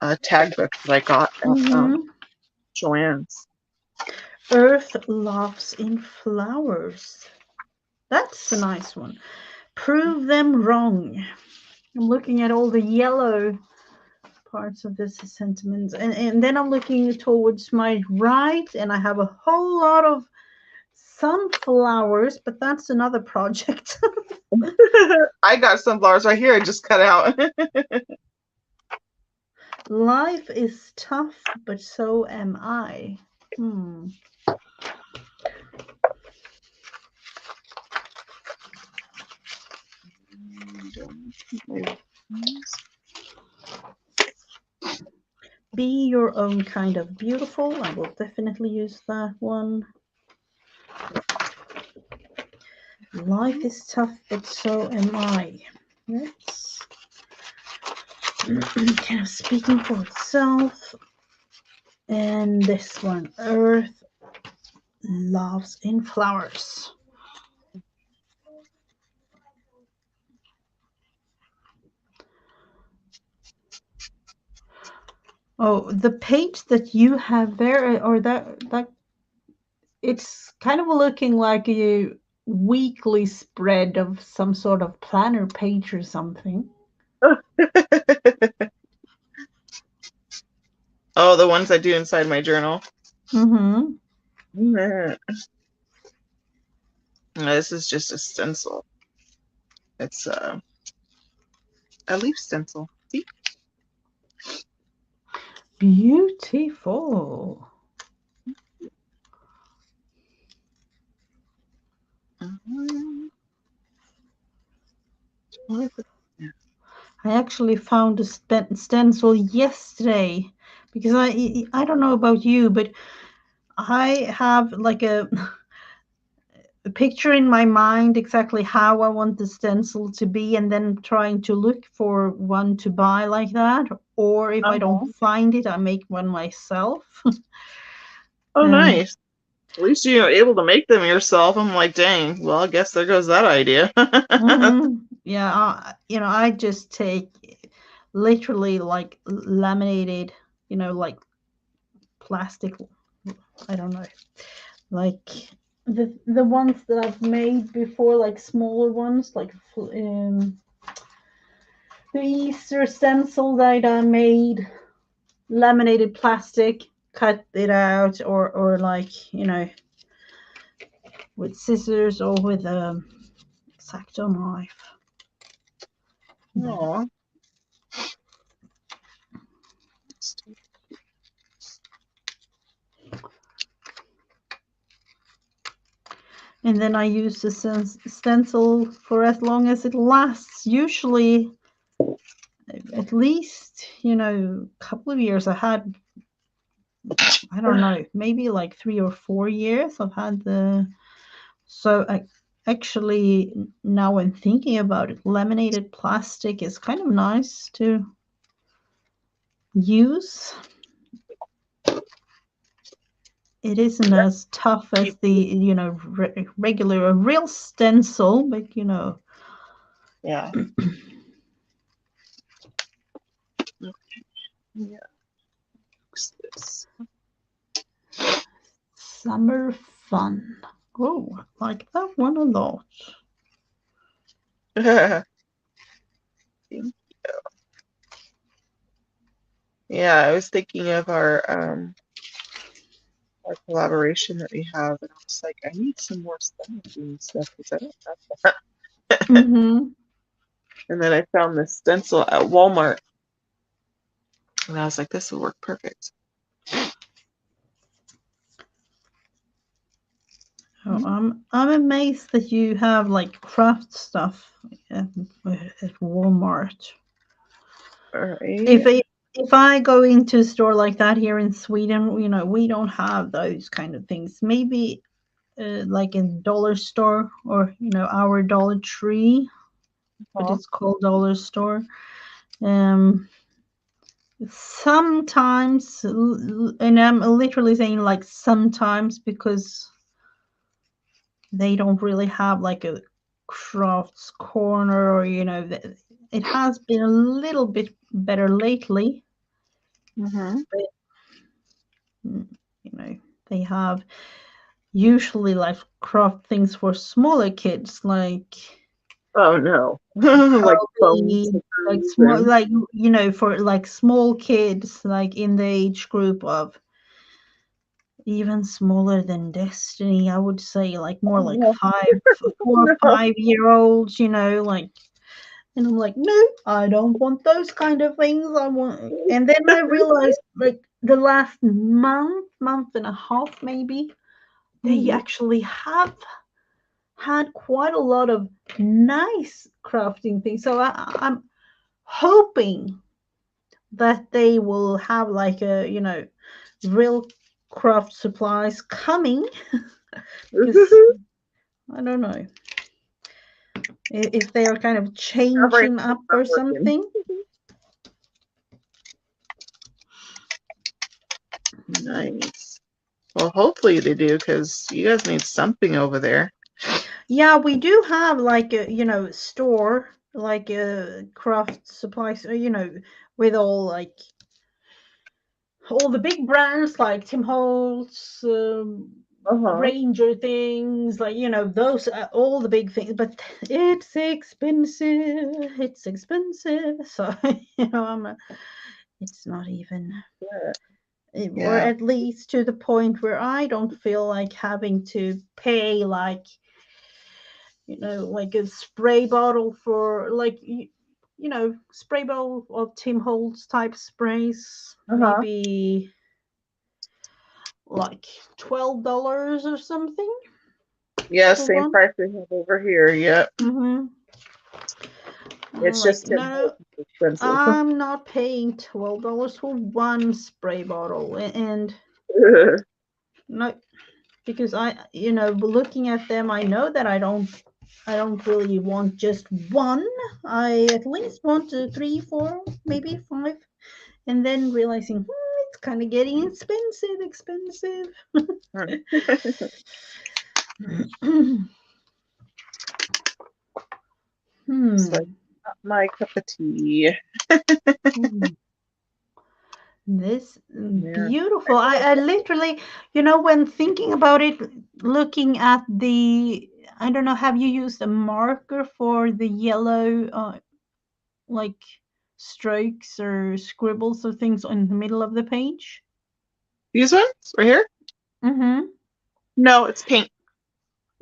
book that I got at Mm-hmm. Joanne's. Earth laughs in flowers. That's a nice one. Prove them wrong. I'm looking at all the yellow parts of this sentiment, and then I'm looking towards my right, and I have a whole lot of sunflowers, but that's another project. I got sunflowers right here. I just cut out. Life is tough, but so am I. Hmm. Be your own kind of beautiful. I will definitely use that one. Life is tough, but so am I. That's kind of speaking for itself. And this one, Earth loves in flowers. Oh, the page that you have there, or that it's kind of looking like a weekly spread of some sort of planner page or something. Oh, the ones I do inside my journal. Mm-hmm. No, this is just a stencil. It's a leaf stencil. See? Beautiful. Mhm. I actually found a stencil yesterday because I don't know about you, but I have like picture in my mind exactly how I want the stencil to be, and then trying to look for one to buy like that. Or if I don't Uh-huh. find it, I make one myself. Oh, um, nice. At least you're able to make them yourself. I'm like, dang. Well, I guess there goes that idea. yeah, I just take literally like laminated, like plastic. I don't know, like the ones that I've made before, like smaller ones, like the Easter stencil that I made, laminated plastic, cut it out, or like with scissors or with a X-Acto knife. Aw. And then I use the stencil for as long as it lasts. Usually, at least a couple of years. I don't know, maybe like 3 or 4 years. I've had the so I actually, now I'm thinking about it, laminated plastic is kind of nice to use. It isn't as tough as the regular a real stencil, but Yeah. Yeah. What's this? summer fun. Oh, I like that one a lot. Yeah, I was thinking of our collaboration that we have, and I was like, I need some more stencils and stuff because I don't have that. Mm-hmm. And then I found this stencil at Walmart, and I was like, this would work perfect. Oh, I'm amazed that you have like craft stuff at, at Walmart. If Right. I if I go into a store like that here in Sweden, we don't have those kind of things. Maybe like in dollar store, or our Dollar Tree, but Huh? it's called dollar store. Um, Sometimes, and I'm literally saying like sometimes, because they don't really have like a crafts corner, or it has been a little bit better lately, Mm-hmm. but mm, they have usually like craft things for smaller kids, like Oh no. Like phone probably like stickers small, and like for like small kids, like in the age group of even smaller than Destiny, I would say, like more like oh, 4 or 5 year olds, like. And I'm like, no, I don't want those kind of things. I want. And then I realized, like, the last month and a half, maybe, they no. actually have had quite a lot of nice crafting things. So I'm hoping that they will have like a, real craft supplies coming, because I don't know if they are kind of Right, changing it's up not or working. something. Nice. Well, hopefully they do because you guys need something over there. Yeah, we do have like a store, like a craft supplies, with all the big brands like Tim Holtz, Uh-huh. Ranger things, like those all the big things. But it's expensive. It's expensive. So it's not even, Yeah. or Yeah. at least to the point where I don't feel like having to pay like like a spray bottle for like spray bottle of Tim Holtz type sprays, Uh-huh. maybe like $12 or something Yeah, for same one. price we have over here. Yep. Mm-hmm. I'm It's like, just 10 no, expensive. I'm not paying $12 for one spray bottle, and no. because looking at them, I know that I don't really want just one. I at least want three, four, maybe five, and then realizing it's kind of getting expensive. Hmm. It's like Hmm. not my cup of tea. Hmm. This Yeah. beautiful. I literally, when thinking about it, looking at I don't know, have you used a marker for the yellow, like strokes or scribbles or things in the middle of the page? These ones right here? Mm-hmm. No, it's pink.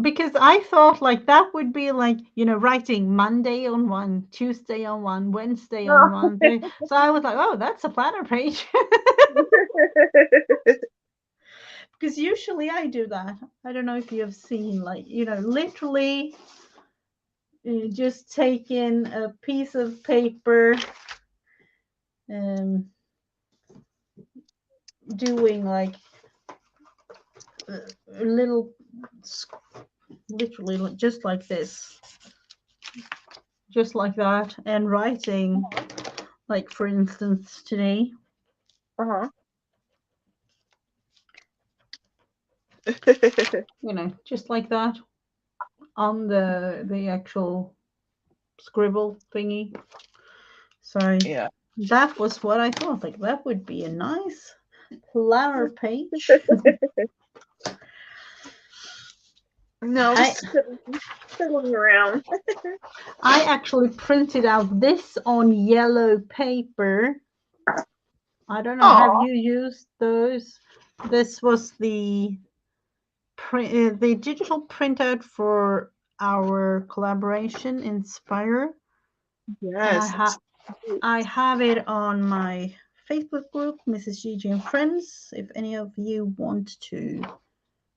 Because I thought like that would be like, writing Monday on one, Tuesday on one, Wednesday on Oh. one. So I was like, oh, that's a planner page. Because usually I do that. I don't know if you have seen, like, literally just taking a piece of paper and doing like a little, literally just like this, just like that, and writing, like, for instance, today, Uh-huh. just like that on the actual scribble thingy. So Yeah. that was what I thought. Like, that would be a nice flower page. No, I just fiddling around. I actually printed out this on yellow paper. I don't know. Have Oh, you used those? This was the digital printout for our collaboration Inspire, and yes. It's cute. I have it on my Facebook group, Mrs. Gigi and Friends. If any of you want to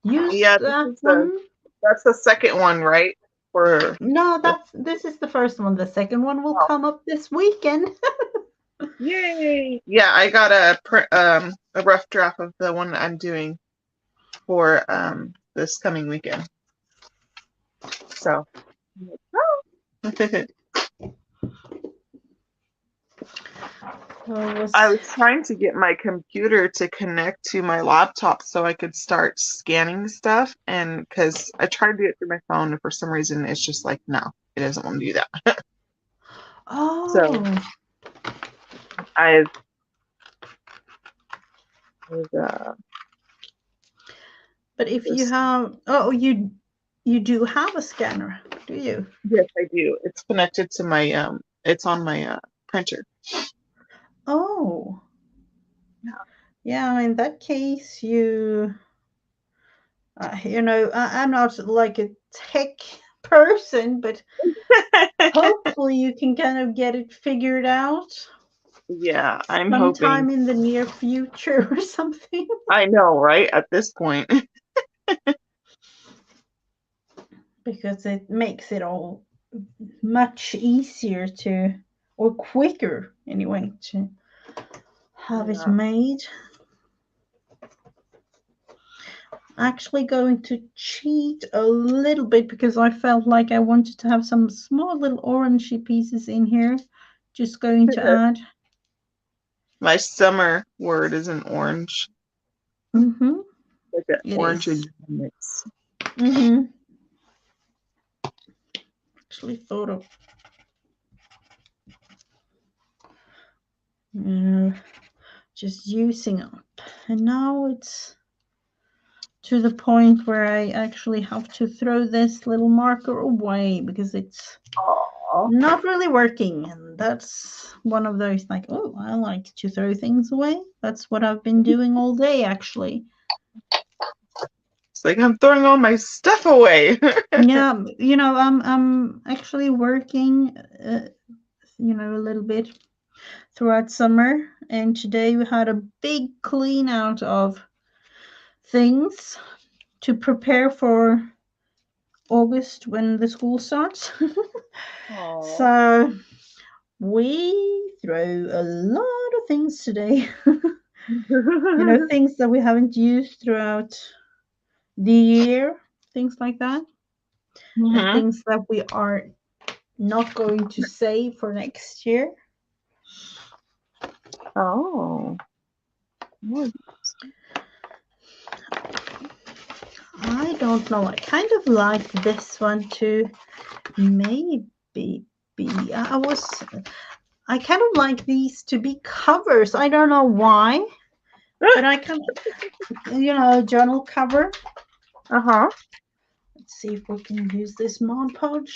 use Yeah, that one. that's the second one, right? For No, the this is the first one. The second one will oh, come up this weekend. yay. Yeah, I got a rough draft of the one that I'm doing for this coming weekend. So I was trying to get my computer to connect to my laptop so I could start scanning stuff, and because I tried to do it through my phone and for some reason it's just like no, it doesn't want to do that. So Oh, I but if you just have, you do have a scanner, do you? yes, I do. It's connected to my it's on my printer. Oh, yeah. In that case, I'm not like a tech person, but hopefully you can kind of get it figured out Yeah, I'm hoping. sometime in the near future or something. I know, right? At this point. Because it makes it all much easier or quicker anyway, to have it Yeah. made. Actually going to cheat a little bit because I felt like I wanted to have some small little orangey pieces in here. Just going to add. My summer word is an orange, Mm-hmm. like an It orange and is. yellow mix. Mm-hmm. Actually thought of just using up. And now it's to the point where I actually have to throw this little marker away because it's Oh, not really working. And that's one of those, like, oh, I like to throw things away. That's what I've been doing all day, actually. it's like I'm throwing all my stuff away. Yeah, I'm actually working, a little bit throughout summer, and today we had a big clean out of things to prepare for August when the school starts. Oh. So we throw a lot of things today. Things that we haven't used throughout the year, things like that, and Mm-hmm. things that we are not going to say for next year. Oh. I don't know. I kind of like this one too. Maybe be. I kind of like these to be covers. I don't know why, but I can, journal cover. Uh-huh. Let's see if we can use this Mod Podge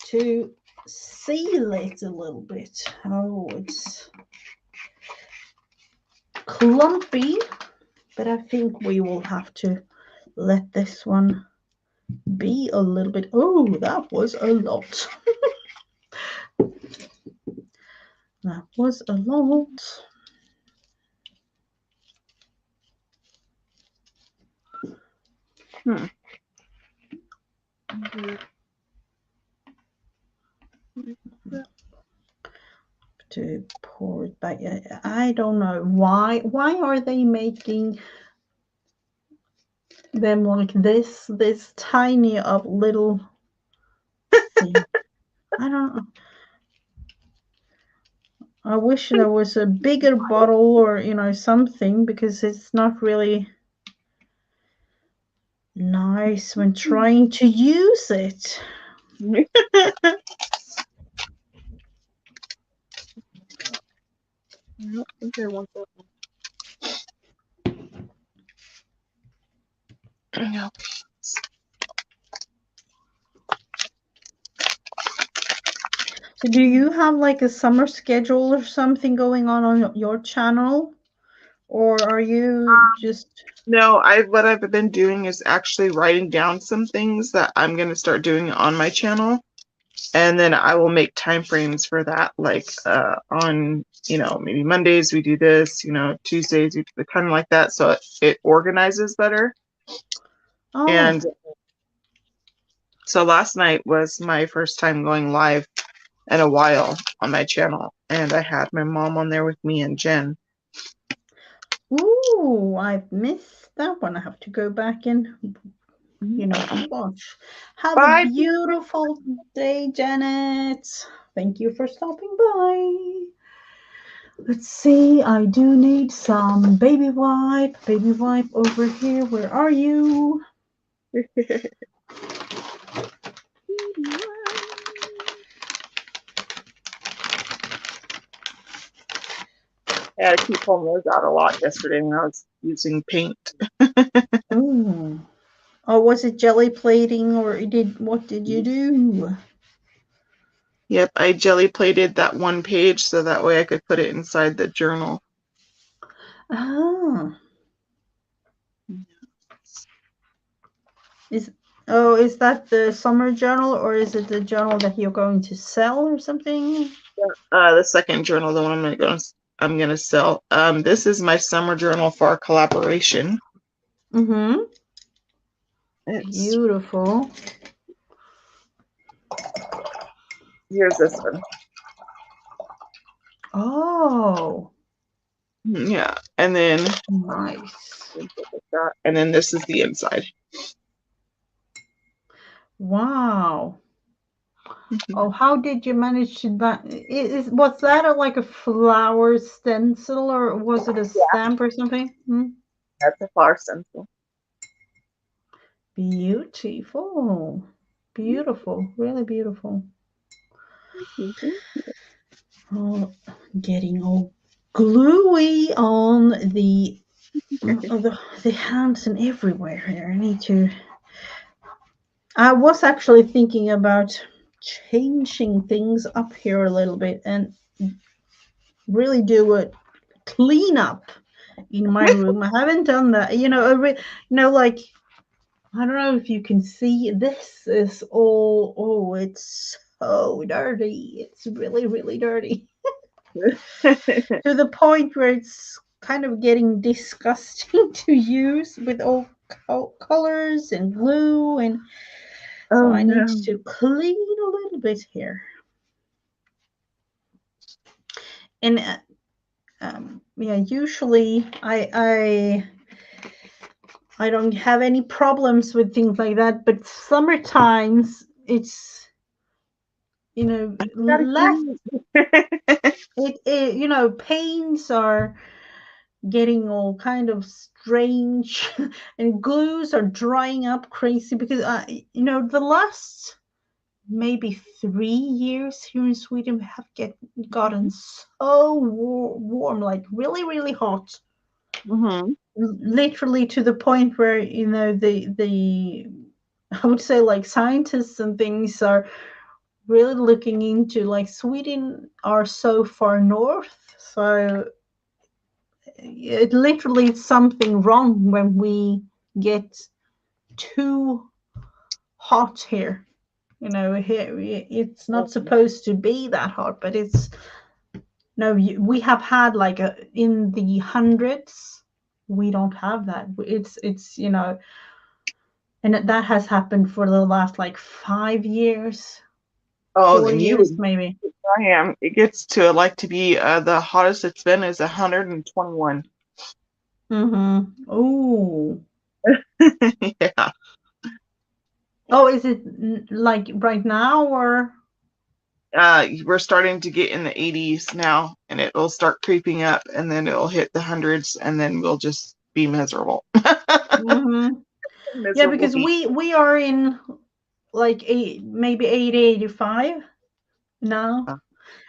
to seal it a little bit. Oh, it's clumpy, but I think we will have to let this one be a little bit. Oh, that was a lot. That was a lot. Hmm. To pour it back. I don't know why. Why are they making them like this tiny of little thing? I don't know. I wish there was a bigger bottle or something, because it's not really nice when trying to use it. I don't think I want that one. No. So do you have like a summer schedule or something going on your channel, or are you just No, what I've been doing is actually writing down some things that I'm gonna start doing on my channel, and then I will make time frames for that. Like on maybe Mondays we do this, Tuesdays we do kind of like that, so it organizes better. oh, And so last night was my first time going live in a while on my channel, and I had my mom on there with me and Jen. ooh, I've missed that one. I have to go back and watch. Have a Bye. beautiful day, Janet. Thank you for stopping by. Let's see, I do need some baby wipe. Baby wipe over here. Where are you? I had to keep pulling those out a lot yesterday when I was using paint. Oh, oh, was it jelly plating, or what did you do? Yep, I jelly plated that one page so that way I could put it inside the journal. Ah, is is that the summer journal, or is it the journal that you're going to sell or something? The second journal, the one I'm gonna sell. This is my summer journal for our collaboration. Mm-hmm. It's Beautiful. Here's this one. Oh, Yeah, and then nice. and then this is the inside. Wow. Oh, how did you manage to that? Was that like a flower stencil, or was it a Yeah, stamp or something? Hmm? that's a flower stencil. Beautiful. Beautiful. Really beautiful. Oh, getting all gluey on the hands and everywhere here. I need to. I was actually thinking about changing things up here a little bit and really do a cleanup in my room. I haven't done that. Like, I don't know if you can see. This is all. Oh, it's so dirty. It's really, really dirty to the point where it's kind of getting disgusting to use with all colors and glue, and so Oh I need no. to clean a little bit here. And yeah, usually I I don't have any problems with things like that. But summer times, it's Gotta less. heat. Paints are getting all kind of strange, and glues are drying up crazy because the last maybe 3 years here in Sweden we have gotten so warm, like really really hot, Mm-hmm. literally to the point where the I would say like scientists and things are really looking into, like, Sweden are so far north, so it literally is something wrong when we get too hot here. Here it's not supposed to be that hot, but it's no. We have had like in the hundreds. We don't have that. It's and that has happened for the last like 5 years, Oh, four then you years would. maybe. I am. It gets to like to be the hottest it's been is 121. Mm-hmm. Oh. Yeah. Oh, is it like right now or? We're starting to get in the 80s now, and it'll start creeping up, and then it'll hit the hundreds, and then we'll just be miserable. Mm-hmm. Yeah, Miserable because heat. we are in like maybe 80, 85 now, Uh,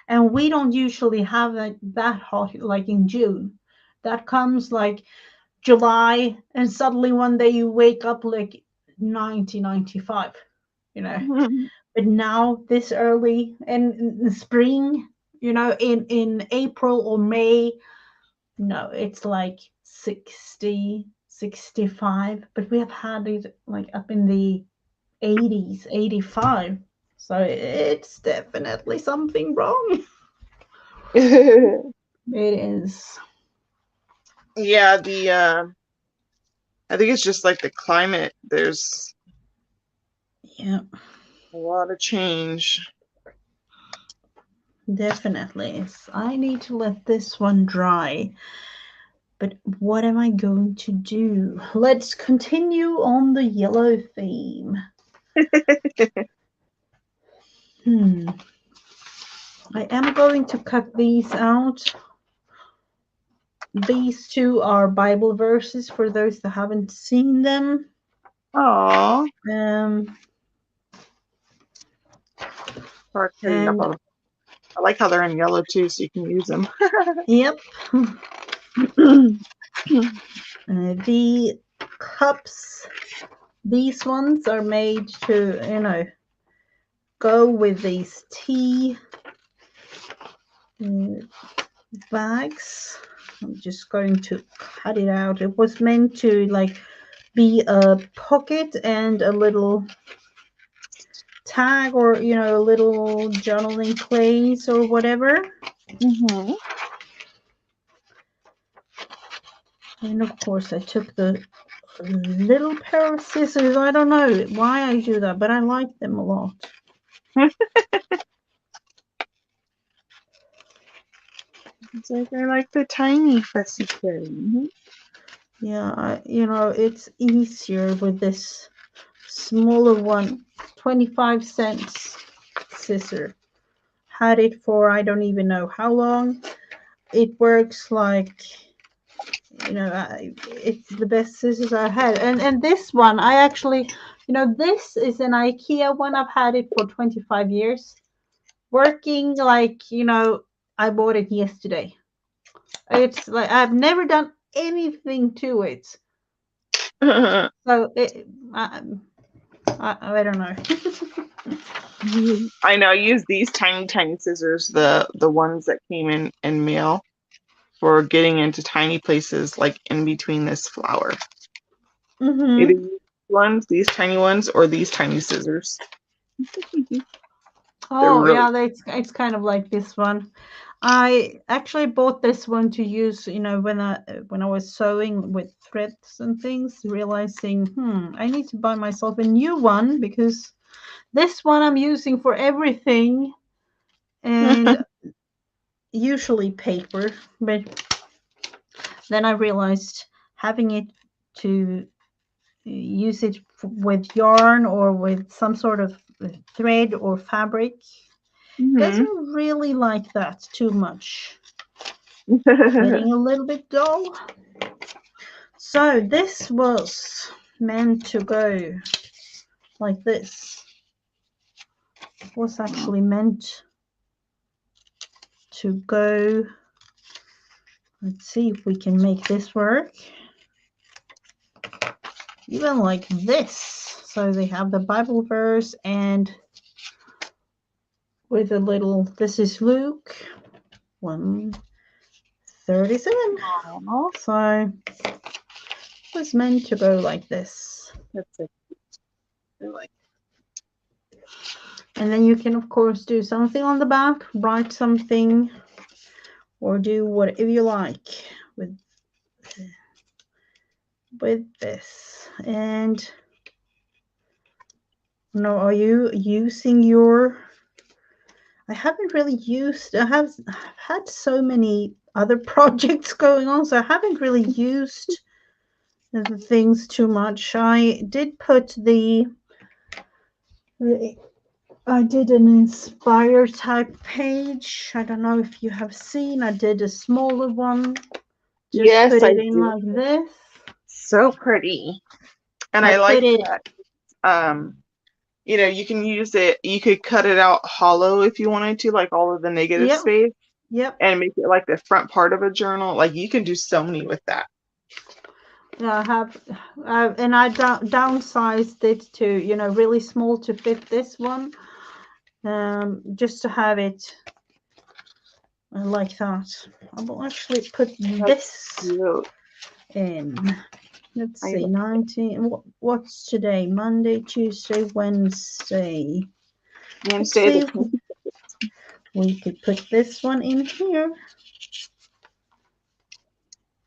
and we don't usually have that hot like in June. That comes like July, and suddenly one day you wake up like 90, 95. You know, but now this early and in the spring, in April or May, no, it's like 60, 65. But we have had it like up in the 80s, 85. So it's definitely something wrong. It is. yeah, the I think it's just like the climate. There's Yeah, a lot of change. definitely. I need to let this one dry. But what am I going to do? Let's continue on the yellow theme. Hmm. I am going to cut these out. These two are Bible verses for those that haven't seen them. Oh, Um, and yellow. I like how they're in yellow too, so you can use them. yep, the cups, these ones are made to, go with these tea uh, bags. I'm just going to cut it out. It was meant to like be a pocket and a little tag, or a little journaling place or whatever. Mm-hmm. And of course I took the little pair of scissors. I don't know why I do that, but I like them a lot. It's like I like the tiny fussy pen. Yeah, it's easier with this smaller one. 25 cents scissor. Had it for I don't even know how long. It works like, it's the best scissors I had. And this one, I actually, this is an IKEA one. I've had it for 25 years. Working like, I bought it yesterday. It's like I've never done anything to it. So I don't know. I know. I use these tiny, tiny scissors, the ones that came in mail for getting into tiny places like in between this flower. Either Mm-hmm. these tiny ones, or these tiny scissors. They're Oh really. yeah, it's kind of like this one. I actually bought this one to use, when I was sewing with threads and things, realizing, I need to buy myself a new one because this one I'm using for everything, and usually paper. But then I realized having it to use it with yarn or with some sort of thread or fabric. Doesn't really like that too much. Getting a little bit dull. So this was meant to go like this. It was actually meant to go. Let's see if we can make this work. Even like this. So they have the Bible verse and with a little, this is Luke 1:37. So it was meant to go like this. That's it. I like. And then you can, of course, do something on the back, write something, or do whatever you like with this. And no, are you using your? I haven't really used. I've had so many other projects going on, so I haven't really used the things too much. I did put I did an Inspire type page. I don't know if you have seen. I did a smaller one. Just Yes, put I it in do. like this. So pretty. And I I like put it. that. You know, you can use it. You could cut it out hollow if you wanted to, like all of the negative Yep. space, Yep. and make it like the front part of a journal. Like you can do so many with that. Yeah, I have, and I downsized it to, you know, really small to fit this one, just to have it like that. I will actually put this Cute. in. Let's see, 19. What's today? Monday, Tuesday, Wednesday. Let's Wednesday. see if we could put this one in here.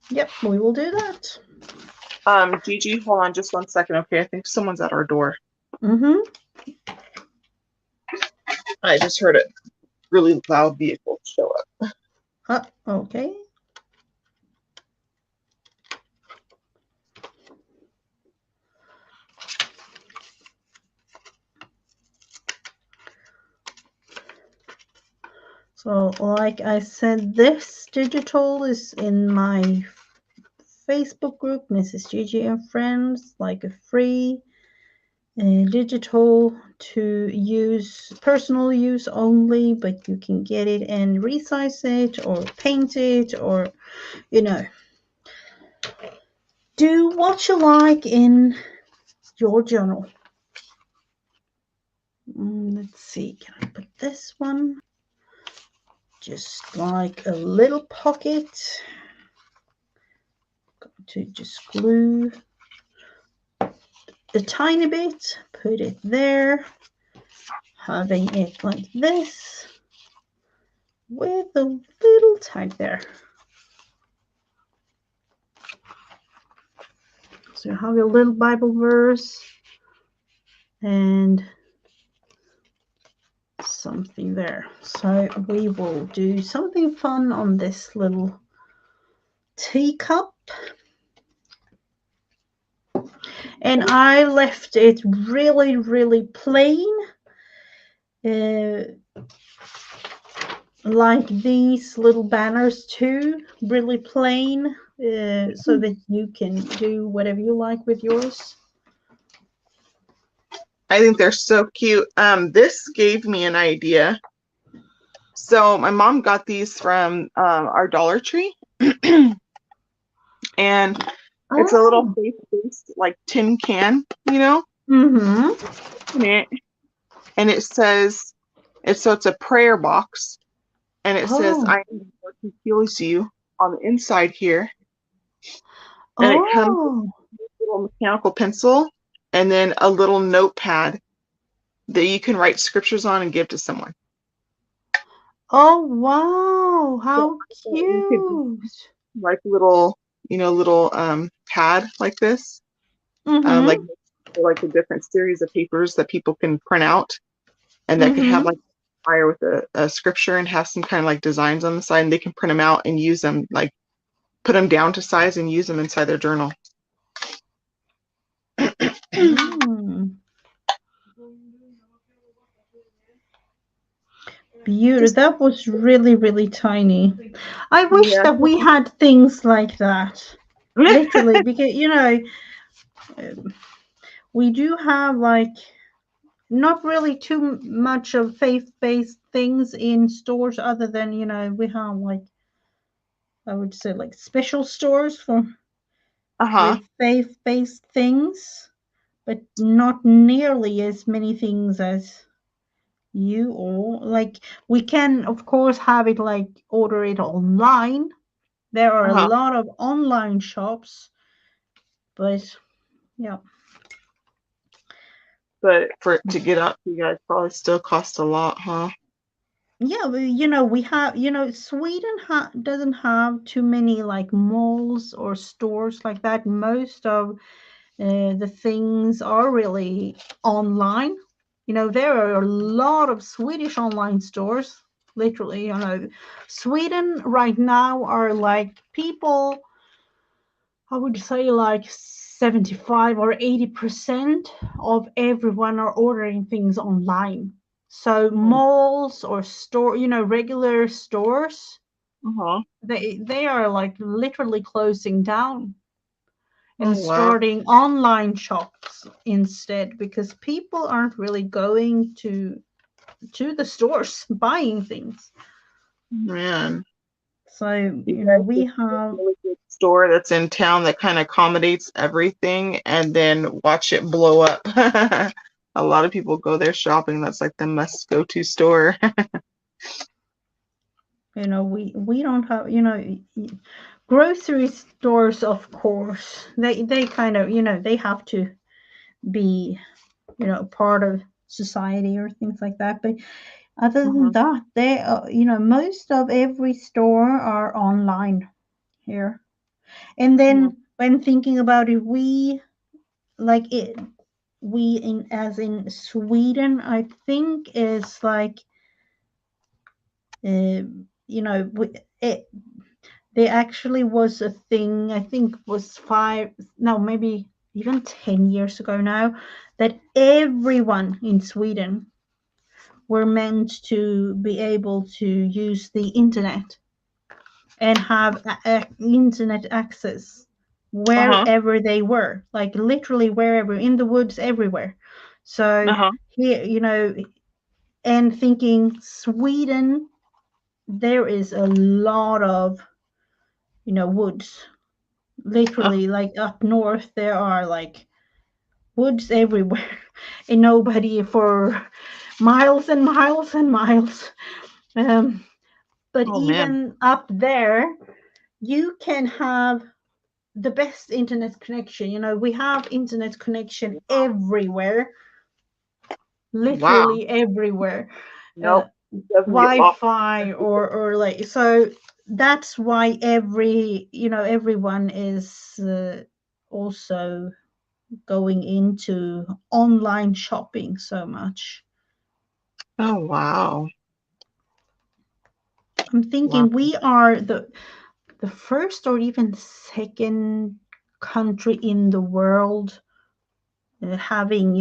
Yep, we will do that. Gigi, hold on just 1 second, okay? I think someone's at our door. I just heard a really loud vehicle show up. Okay. So, like I said, this digital is in my Facebook group, Mrs. Gigi and Friends, like a free digital to use, personal use only, but you can get it and resize it or paint it or, you know, do what you like in your journal. Let's see, can I put this one? Just like a little pocket. Going to just glue a tiny bit, put it there, having it like this with a little tag there. So you have your little Bible verse and something there. So we will do something fun on this little teacup. And I left it really, really plain. Like these little banners too, really plain, so that you can do whatever you like with yours. I think they're so cute. This gave me an idea. So my mom got these from our Dollar Tree. And it's a little faith-based like tin can, you know? And it says, it's a prayer box. And it says, I am the Lord who heals you on the inside here. And it comes with a little mechanical pencil and then a little notepad that you can write scriptures on and give to someone. Oh, wow. How cute. Like little, little pad like this. Like the different series of papers that people can print out. And that could have like fire with a scripture and have some kind of like designs on the side, and they can print them out and use them, like put them down to size and use them inside their journal. beautiful. Just That was really, really tiny. I wish yeah. that we had things like that. Literally, because uh, we do have like not really too much of faith-based things in stores, other than we have like I would say like special stores for Uh-huh. with faith-based things, but not nearly as many things as you or like we can of course have it like order it online. There are a Uh-huh. lot of online shops, but yeah. But for it to get up, you guys probably still cost a lot, huh? Yeah, we have, Sweden doesn't have too many like malls or stores like that. Most of the things are really online. There are a lot of Swedish online stores. Literally, Sweden right now are like people, I would say like 75 or 80% of everyone are ordering things online. So Mm. malls or regular stores, Uh-huh. they are like literally closing down Oh and wow. starting online shops instead, because people aren't really going to the stores buying things. Man. So, You guys we just need a have. really good store that's in town that kind of accommodates everything and then watch it blow up. A lot of people go there shopping. That's like the must go to store. We don't have, grocery stores, of course. They kind of, they have to be, part of society or things like that. But other than Uh-huh. that, most of every store are online here. And Uh-huh. then when thinking about it, like it, we in as in Sweden, I think is like, uh, we, it, there actually was a thing, I think was five, no, maybe even 10 years ago now, that everyone in Sweden were meant to be able to use the internet and have internet access Uh-huh. wherever they were, like literally wherever, in the woods, everywhere. So Uh-huh. here, and thinking Sweden, there is a lot of, woods. Uh-huh. Literally, like up north, there are like woods everywhere, and nobody for miles and miles and miles. Um, but Oh man. even up there, you can have the best internet connection. We have internet connection everywhere, Wow. literally everywhere. Uh, Nope. It doesn't get lost. Wi-Fi or like so. That's why everyone is also going into online shopping so much. Oh wow. I'm Wow. thinking we are the first or even second country in the world having,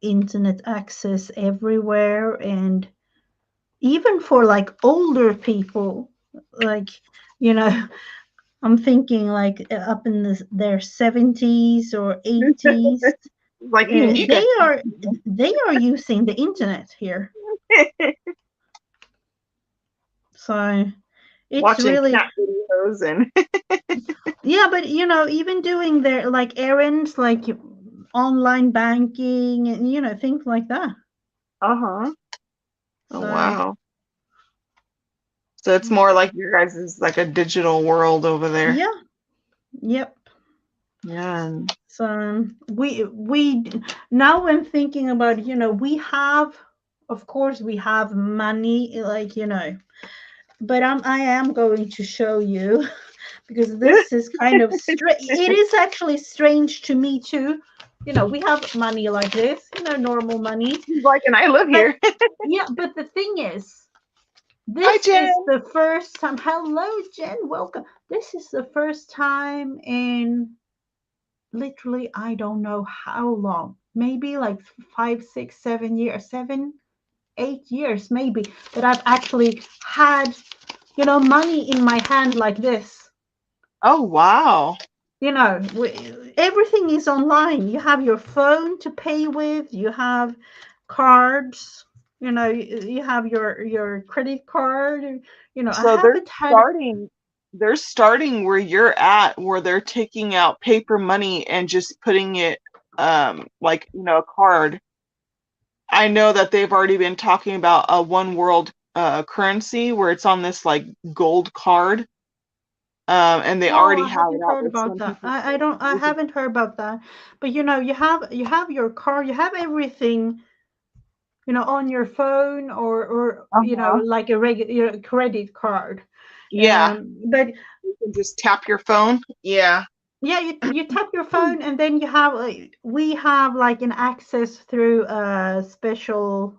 internet access everywhere, and even for like older people, like, you know, I'm thinking like up in their 70s or 80s, Like you they guys are they are using the internet here. So it's watching really, cat videos and yeah, but even doing their like errands, like online banking and things like that. uh-huh. Oh So wow. So it's more like your guys is like a digital world over there. yeah, yep. Yeah. So we now when thinking about, we have, of course we have money, like, but I am going to show you because this is kind of it is actually strange to me too. We have money like this, normal money. He's like, and I live But here. yeah, but the thing is, Hi, this Jen. is the first time. Hello, Jen. Welcome. This is the first time in literally, I don't know how long. Maybe like 5, 6, 7 years, 7, 8 years maybe that I've actually had, money in my hand like this. Oh, wow. Everything is online. You have your phone to pay with, you have cards, you have your credit card. I So they're haven't had. starting they're starting where you're at, where they're taking out paper money and just putting it like, a card. I know that they've already been talking about a one world currency where it's on this like gold card. And they Oh, already I have it haven't out heard with about some that. people. I haven't heard about that. But you have your car, you have everything, on your phone, or Uh-huh. like a regular credit card. Yeah. But You can just tap your phone. Yeah. yeah, you tap your phone, and then we have like an access through a special,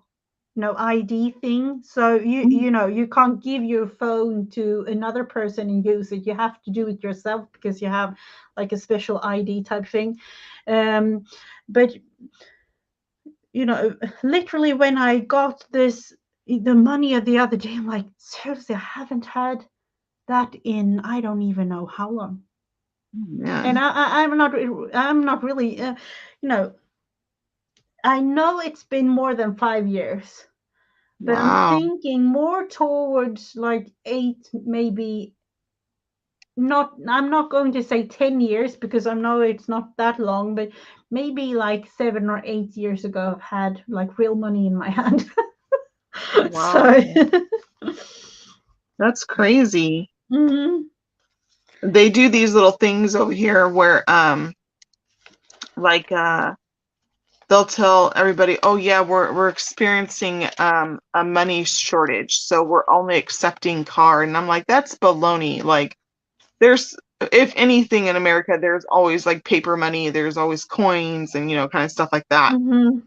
ID thing. So you can't give your phone to another person and use it. You have to do it yourself because you have like a special ID type thing. Um, but literally when I got the money of the other day, I'm like, seriously, I haven't had that in I don't even know how long. And Man. I'm not really, you know, I know it's been more than 5 years, but I'm Wow. thinking more towards like eight, maybe not. I'm not going to say 10 years because I know it's not that long, but maybe like 7 or 8 years ago, I've had like real money in my hand. So, Wow. That's crazy. mhm, They do these little things over here where like they'll tell everybody, "Oh yeah, we're experiencing a money shortage, so we're only accepting card." And I'm like, "That's baloney." Like there's if anything in America, there's always like paper money, there's always coins and kind of stuff like that. mhm,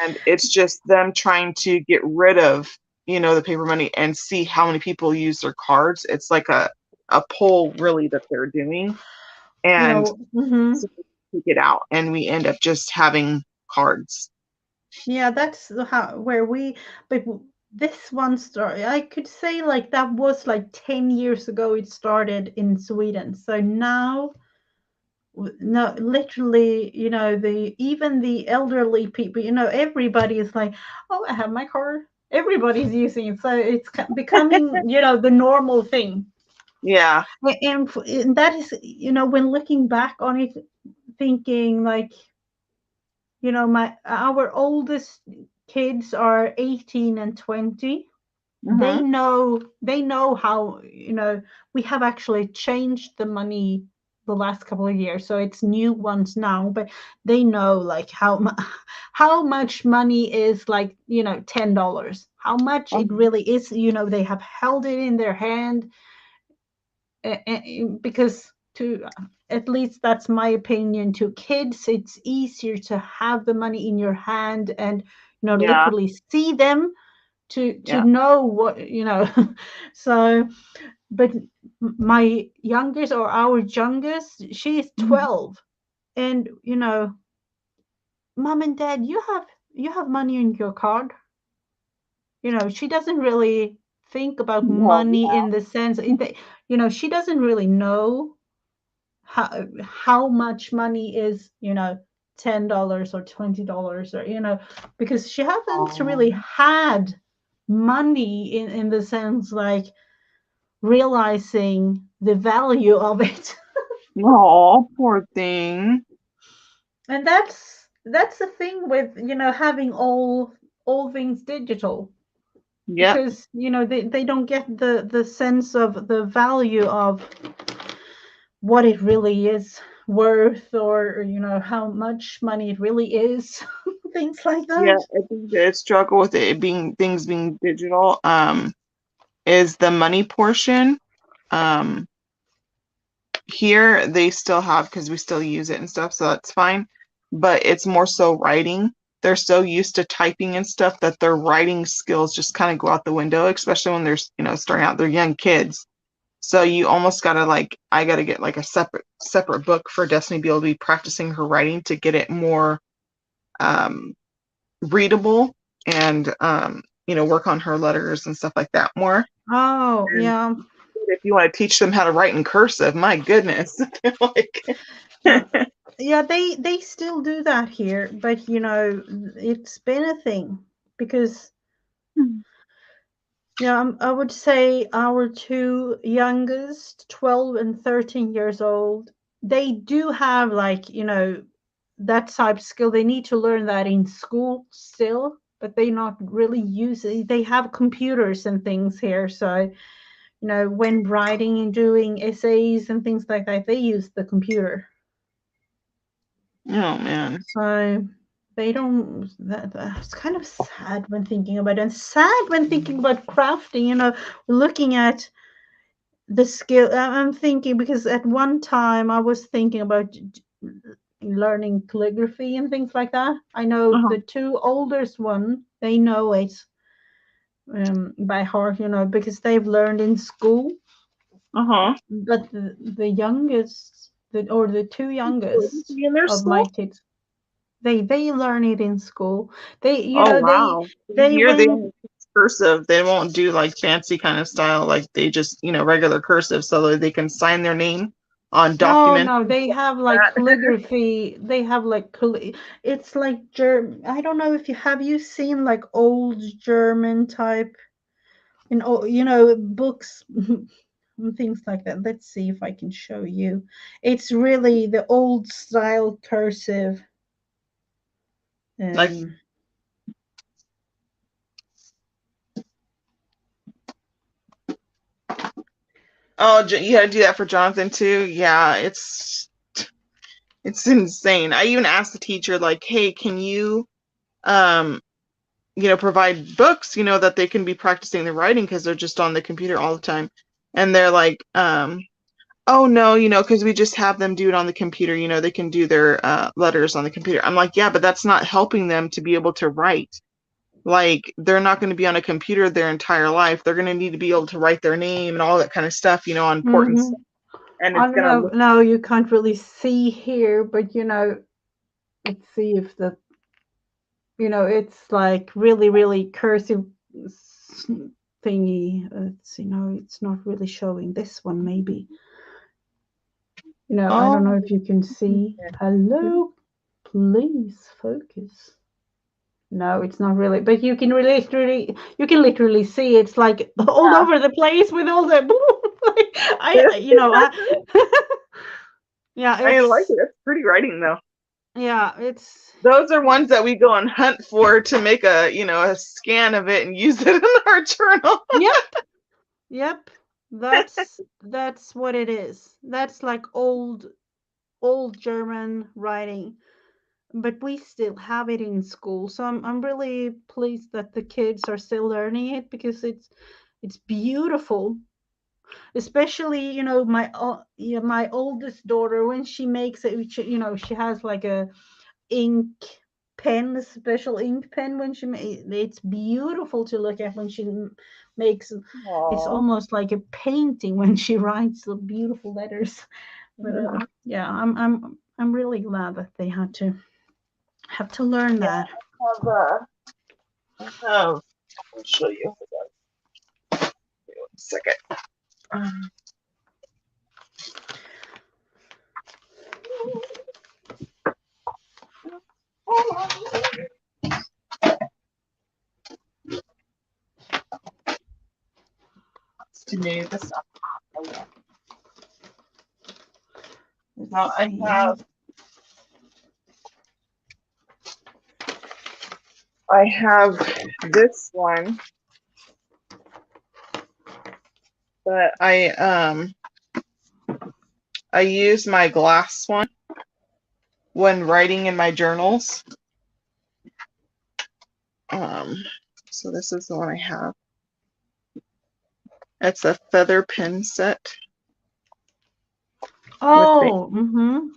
And it's just them trying to get rid of, the paper money and see how many people use their cards. It's like a poll really that they're doing. And mhm. so we take it out and we end up just having cards. Yeah, that's how where we. But this one story, I could say like that was like 10 years ago. It started in Sweden, so now, no, literally, the even the elderly people, everybody is like, oh, I have my car. Everybody's using it, so it's becoming, the normal thing. Yeah. And that is, when looking back on it, thinking like, my our oldest kids are 18 and 20. they Hmm. know they know how, we have actually changed the money the last couple of years, so it's new ones now, but they know like how much money is, like, $10, how much it really is. They have held it in their hand, because to at least that's my opinion, to kids it's easier to have the money in your hand and, Yeah. literally see them to Yeah. know what, so. But my youngest, or our youngest, she is Mhm. 12, and, mom and dad, you have money in your card. She doesn't really think about No, money in the sense, she doesn't really know how much money is, $10 or $20, or, because she hasn't really no. had money in the sense like realizing the value of it. Oh, poor thing. And that's the thing with, having all things digital, Yep. because, they don't get the sense of the value of what it really is worth, or, how much money it really is. Things like Yeah, that. I think the struggle with it being things being digital is the money portion. Um Here they still have, because we still use it and stuff, so that's fine. But it's more so writing. They're so used to typing and stuff that their writing skills just kind of go out the window, especially when they're, starting out. They're young kids. So you almost gotta like, I gotta get like a separate book for Destiny to be able to be practicing her writing to get it more um readable and work on her letters and stuff like that more. Oh, And yeah. if you want to teach them how to write in cursive, my goodness. Like, Uh, yeah, they still do that here, but it's been a thing because I would say our two youngest, 12 and 13 years old, they do have like, that type of skill. They need to learn that in school still, but they not really use it. They have computers and things here, so when writing and doing essays and things like that, they use the computer. oh man. So they don't. That's kind of sad when thinking about it, and sad when thinking about crafting. Looking at the skill. I'm thinking because at one time I was thinking about learning calligraphy and things like that. I know Uh-huh. the two oldest one, they know it by heart, because they've learned in school. Uh-huh. But the youngest, or the two youngest In their of my school? kids, they learn it in school. They Oh wow. they Here they went. only teach cursive. They won't do like fancy kind of style. Like they just, regular cursive so that they can sign their name on No, documents no, and they stuff have like like that. calligraphy. They have like it's like I don't know if you seen like old German type books and things like that. Let's see if I can show you. It's really the old style cursive. Like, Um, oh, you had to do that for Jonathan too? Yeah, it's insane. I even asked the teacher, like, hey, can you um provide books, that they can be practicing their writing because they're just on the computer all the time. And they're like, oh no, because we just have them do it on the computer, they can do their letters on the computer. I'm like, yeah, but that's not helping them to be able to write. Like, they're not going to be on a computer their entire life. They're going to need to be able to write their name and all that kind of stuff, on important mhm. stuff. And I it's don't going to know. look, No, you can't really see here, but let's see if it's like really, really cursive thingy. Let's see. No, it's not really showing this one. Maybe. I don't know oh, if you can see. Hello, please focus. No, it's not really, but you can literally see it's like all yeah. over the place with all the. Yeah, I like it's it. It's pretty writing though. yeah, it's Those are ones that we go and hunt for to make a scan of it and use it in our journal. yep, yep. That's what it is. That's like old German writing, but we still have it in school. So I'm really pleased that the kids are still learning it because it's beautiful. Especially, my oldest daughter when she makes it, she has like a ink pen, a special ink pen when it's beautiful to look at when she makes. It's Aww. almost like a painting when she writes the beautiful letters. But yeah, I'm really glad that they had to have to learn Yeah, that. I'll show you. Hold on. Wait 1 second. Um, to me, this. Now Let's I see. have this one, but I use my glass one when writing in my journals. Um, so this is the one I have. It's a feather pen set with the Oh, mm-hmm.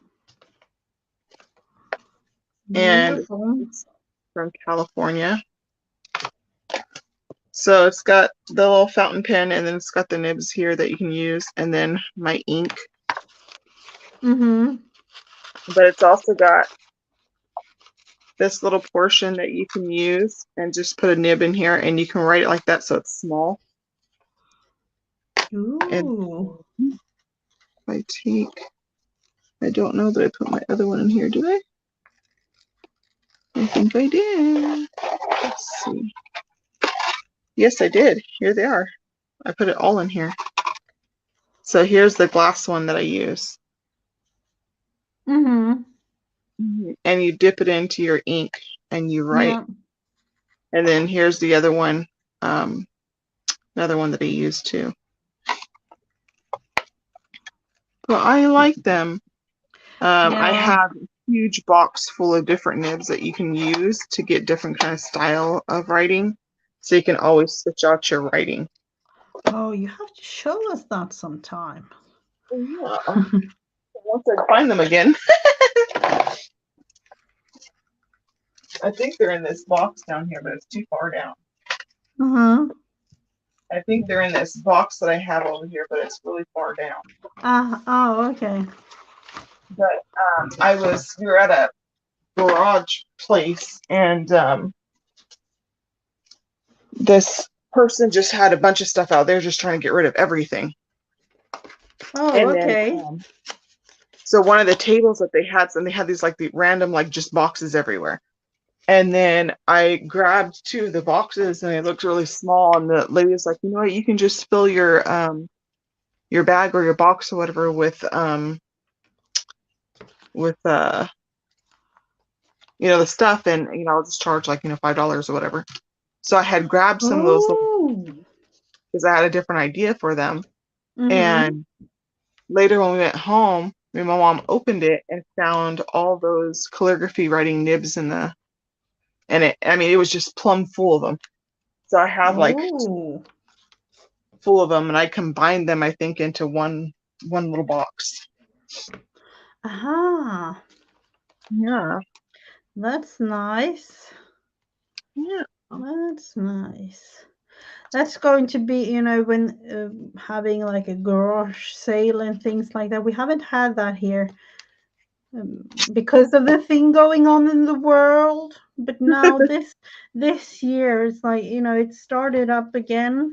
and Beautiful. it's from California. So it's got the little fountain pen, and then it's got the nibs here that you can use, and then my ink. Mm-hmm. But it's also got this little portion that you can use and just put a nib in here, and you can write it like that so it's small. And Ooh. I don't know that I put my other one in here, did I? I think I did. Let's see. Yes, I did. Here they are. I put it all in here. So here's the glass one that I use. Mm-hmm. And you dip it into your ink and you write. Yeah. And then here's the other one, another one that I use too. But I like them. I Yeah. have a huge box full of different nibs that you can use to get different kind of style of writing. So you can always switch out your writing. Oh, you have to show us that sometime. Yeah. Once I find them again. I think they're in this box down here, but it's too far down. Uh-huh. I think they're in this box that I have over here, but it's really far down. Oh, okay. But we were at a garage place, and this person just had a bunch of stuff out there, just trying to get rid of everything. Oh, And then, okay. so one of the tables that they had, and they had these like the random like just boxes everywhere. And then I grabbed two of the boxes, and it looked really small. And the lady was like, "You know what? You can just fill your bag or your box or whatever with the the stuff, and I'll just charge like $5 or whatever." So I had grabbed some of those Oh. because I had a different idea for them. Mm-hmm. And later when we went home, my mom opened it and found all those calligraphy writing nibs and it was just plumb full of them. So I have like Oh. full of them, and I combined them, I think, into one little box. Aha. Yeah. That's nice. Yeah. That's nice. That's going to be, when having like a garage sale and things like that. We haven't had that here because of the thing going on in the world. But now this year, it's like it started up again.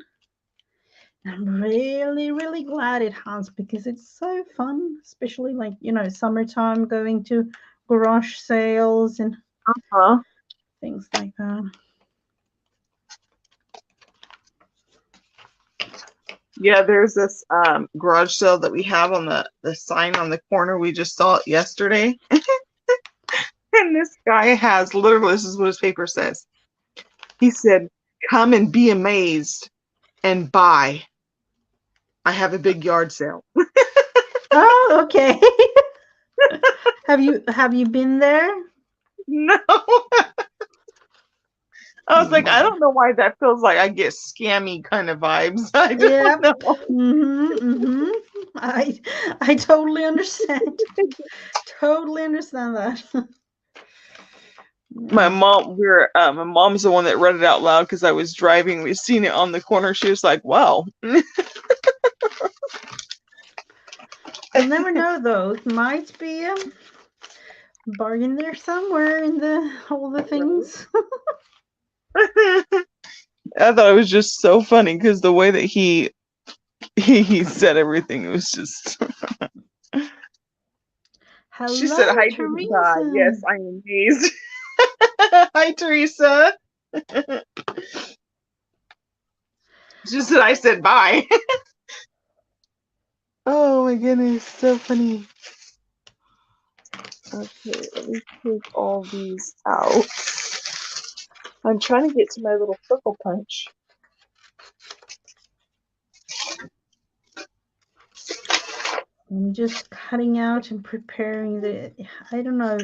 I'm really, really glad it has because it's so fun, especially like summertime, going to garage sales and Huh? things like that. Yeah, there's this garage sale that we have on the sign on the corner. We just saw it yesterday. And this guy has literally, this is what his paper says. He said, "Come and be amazed and buy. I have a big yard sale." Oh, okay. Have you been there? No. I was like, I don't know why that feels like I get scammy kind of vibes. I don't Yep. know. I totally understand. Totally understand that. My Yeah. mom, my mom's the one that read it out loud because I was driving. We seen it on the corner. She was like, "Wow." You'll never know though. It might be a bargain there somewhere in all the things. I thought it was just so funny because the way that he said everything, it was just. She said, Hello, "Hi, didn't die. Teresa. Yes, I am amazed." Hi, Teresa. She said, "I said bye." Oh my goodness, so funny. Okay, let me take all these out. I'm trying to get to my little circle punch. I'm just cutting out and preparing I don't know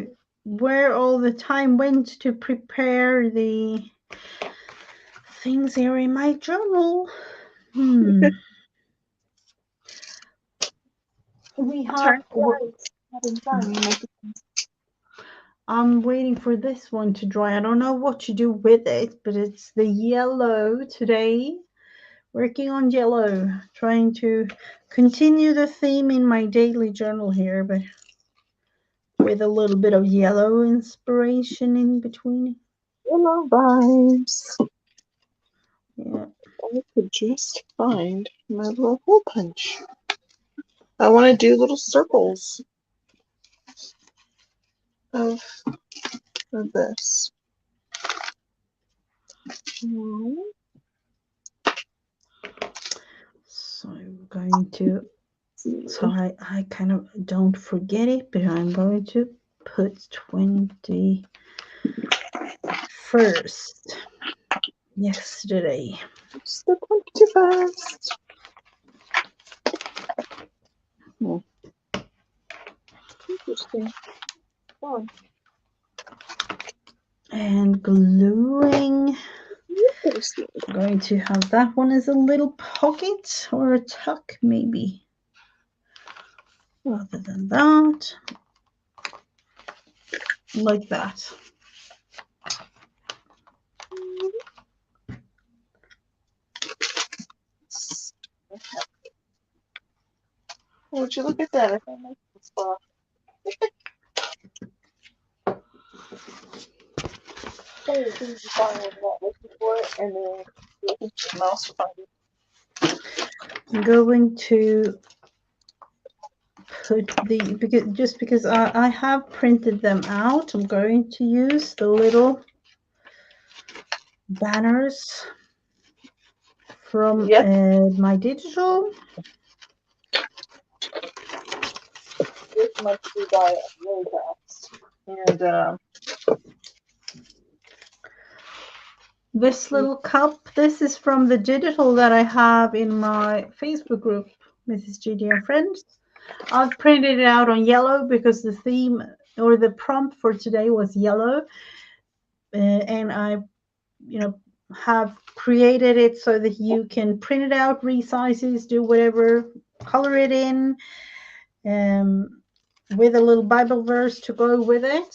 where all the time went to prepare the things here in my journal. We have. Time flies. Having fun. I'm waiting for this one to dry. I don't know what to do with it, but it's the yellow today. Working on yellow, trying to continue the theme in my daily journal here, but with a little bit of yellow inspiration in between. Yellow vibes. Yeah. I could just find my little hole punch. I want to do little circles of, of this. So I'm going to, so I kind of don't forget it, but I'm going to put 21st yesterday. It's the 21st. Interesting. Fun. And gluing. Interesting. I'm going to have that one as a little pocket or a tuck, maybe. Other than that, like that. Would you look at that? I found my spot. Some of the things you find when you're not looking for it, and then you think someone else will find it. I'm going to put the, because I have printed them out, I'm going to use the little banners from my digital. This must be by really fast. And this little cup, this is from the digital that I have in my Facebook group, Mrs. GD and Friends. I've printed it out on yellow because the theme or the prompt for today was yellow. And I, have created it so that you can print it out, resizes, do whatever, color it in, with a little Bible verse to go with it.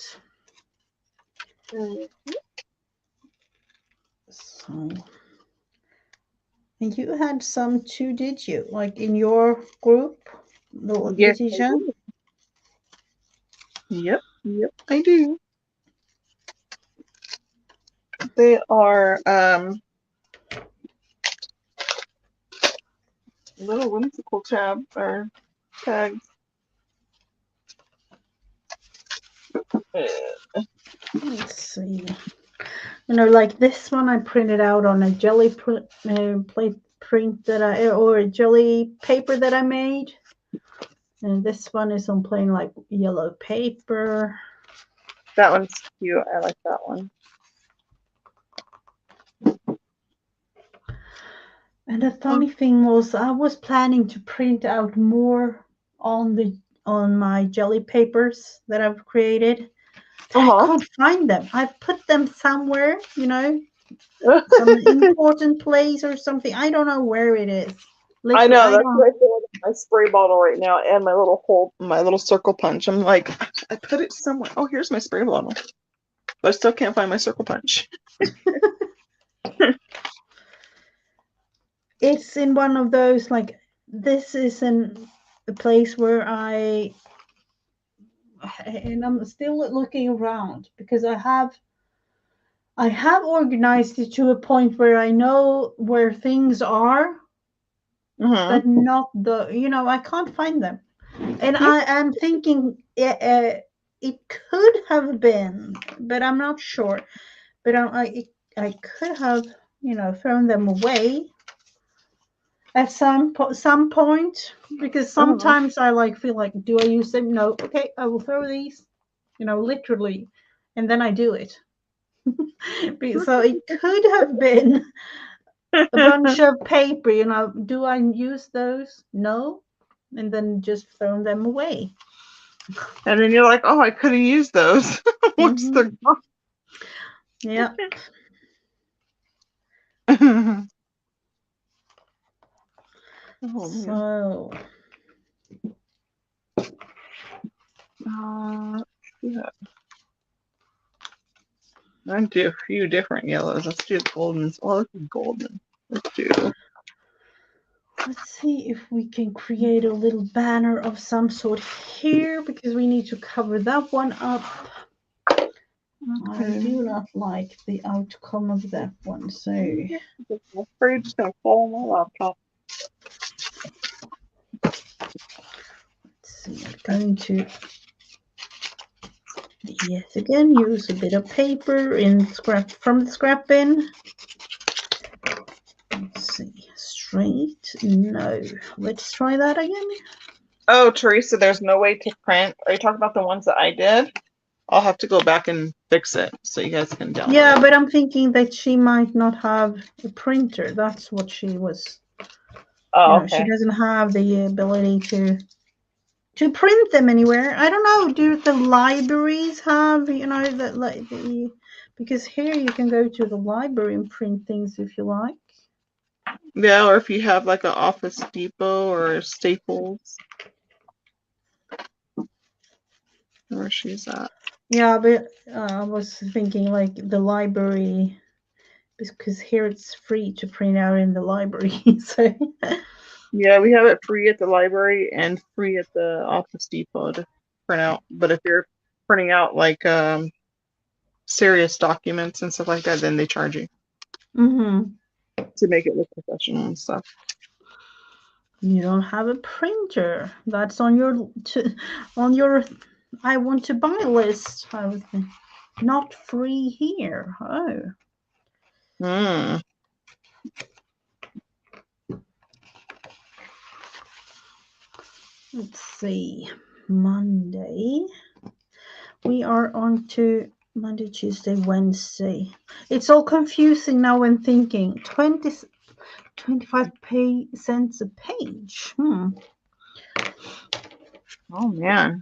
So, and you had some too, did you? Like in your group, the decision? Yep, I do. They are little whimsical tab or tags. Let's see. Like this one I printed out on a jelly plate print that or a jelly paper that I made. And this one is on plain like yellow paper. That one's cute. I like that one. And the funny thing was, I was planning to print out more on my jelly papers that I've created. I can't find them. I put them somewhere, some important place or something. I don't know where it is. I know, that's what I feel like my spray bottle right now and my little circle punch. I'm like, I put it somewhere. Oh, here's my spray bottle. But I still can't find my circle punch. It's in one of those, like, this is in a place where and I'm still looking around because I have organized it to a point where I know where things are, but not I can't find them. And I am thinking it could have been, but I'm not sure. But I could have, thrown them away at some point, because sometimes I feel like, do I use them? No. Okay, I will throw these, literally, and then I do it. So it could have been a bunch of paper, do I use those? No. And then just throw them away. And then you're like, oh, I could have used those. What's the yeah. So yeah. I'll do a few different yellows. Let's do golden. Well, this is golden. Let's do Let's see if we can create a little banner of some sort here, because we need to cover that one up. I do not like the outcome of that one, so I'm afraid it's gonna fall on my laptop. let's see. I'm going to yet again use a bit of paper in scrap from the scrap bin. Let's see. Straight, no. Let's try that again. Oh, Teresa, there's no way to print. Are you talking about the ones that I did? I'll have to go back and fix it so you guys can download Yeah, it. but I'm thinking that she might not have a printer. That's what she was. Oh, She okay. doesn't have the ability to print them anywhere. I don't know. Do the libraries have that like the because here you can go to the library and print things if you like. Yeah, or if you have like an Office Depot or Staples, where she's at. Yeah, but I was thinking like the library, because here it's free to print out in the library. So Yeah, we have it free at the library and free at the Office Depot to print out. But if you're printing out like serious documents and stuff like that, then they charge you to make it look professional and stuff. You don't have a printer. That's on your I want to buy list. I was not free here. Oh. Mm. Let's see. Monday. We are on to Monday, Tuesday, Wednesday. It's all confusing now when thinking. 25 cents a page. Oh man.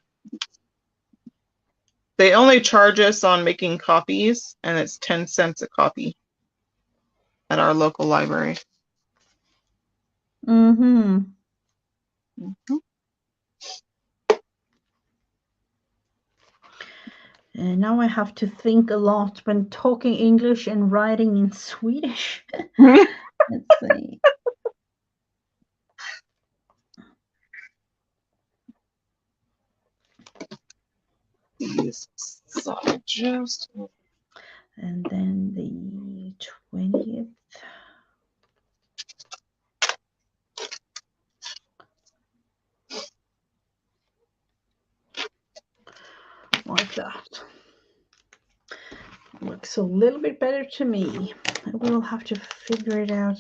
They only charge us on making copies, and it's 10 cents a copy at our local library. Mm-hmm. Mm-hmm. And now I have to think a lot when talking English and writing in Swedish. Let's see. These just And then the 20th. Like that. Looks a little bit better to me. We'll have to figure it out.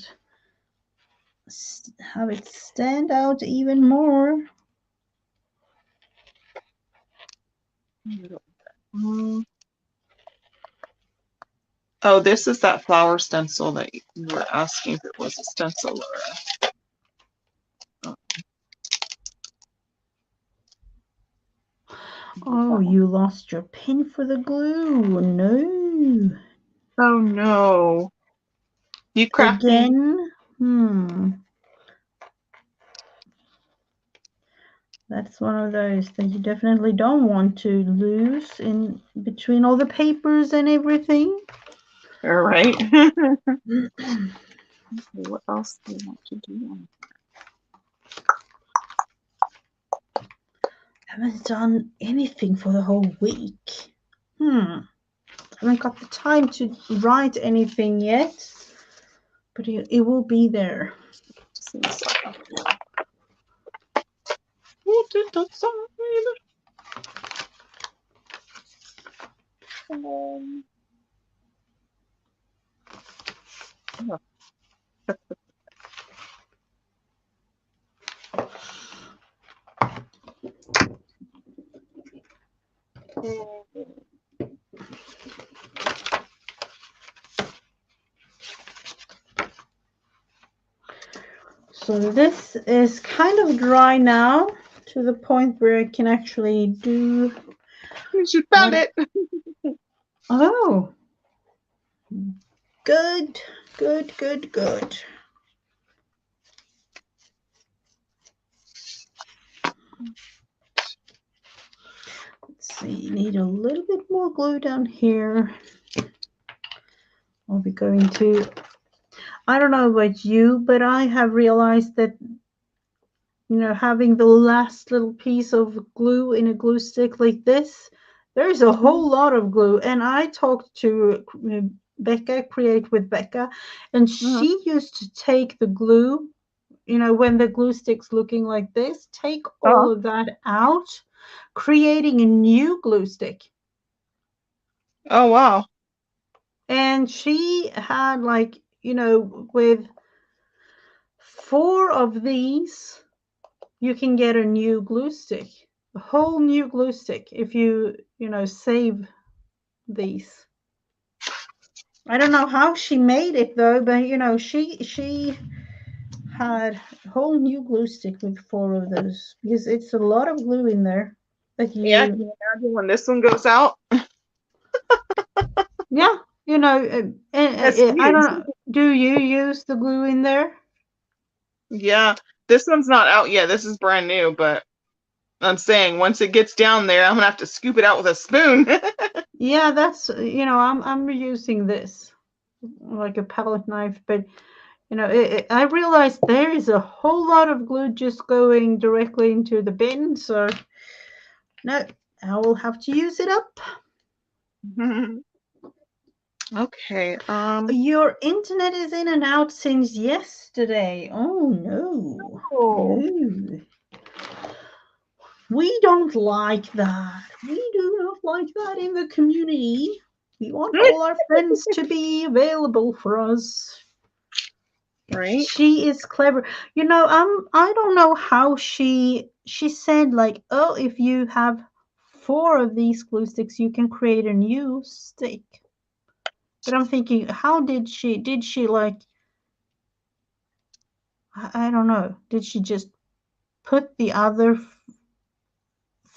Have it stand out even more. Oh, this is that flower stencil that you were asking if it was a stencil or Oh, you lost your pin for the glue. No. Oh no. You crafty. Again? That's one of those that you definitely don't want to lose in between all the papers and everything. All right. What else do you want to do? Haven't done anything for the whole week. Haven't got the time to write anything yet, but it will be there. So this is kind of dry now to the point where I can actually do. You found it. Oh, good, good, good, good. Let's see, need a little bit more glue down here. I'll be going to. I don't know about you, but I have realized that, having the last little piece of glue in a glue stick like this, there's a whole lot of glue. And I talked to Becca, Create with Becca, and Uh-huh. she used to take the glue, when the glue stick's looking like this, take all Oh, of that out, creating a new glue stick. oh wow. And she had, like, with four of these, you can get a new glue stick, a whole new glue stick, if save these. I don't know how she made it though, but she had a whole new glue stick with four of those, because it's a lot of glue in there that Yeah, can you you imagine when this one goes out? yeah, That's I don't huge. know, do you use the glue in there? Yeah, this one's not out yet. This is brand new, but I'm saying once it gets down there, I'm gonna have to scoop it out with a spoon. Yeah, that's, I'm using this like a palette knife, but I realized there is a whole lot of glue just going directly into the bin, so no, I will have to use it up. Okay. Your internet is in and out since yesterday. Oh no. Oh, No. We don't like that. We do not like that in the community. We want all our friends to be available for us. right. She is clever. I don't know how she said, like, oh, if you have four of these glue sticks, you can create a new stick. But I'm thinking, how did she like, I don't know. Did she just put the other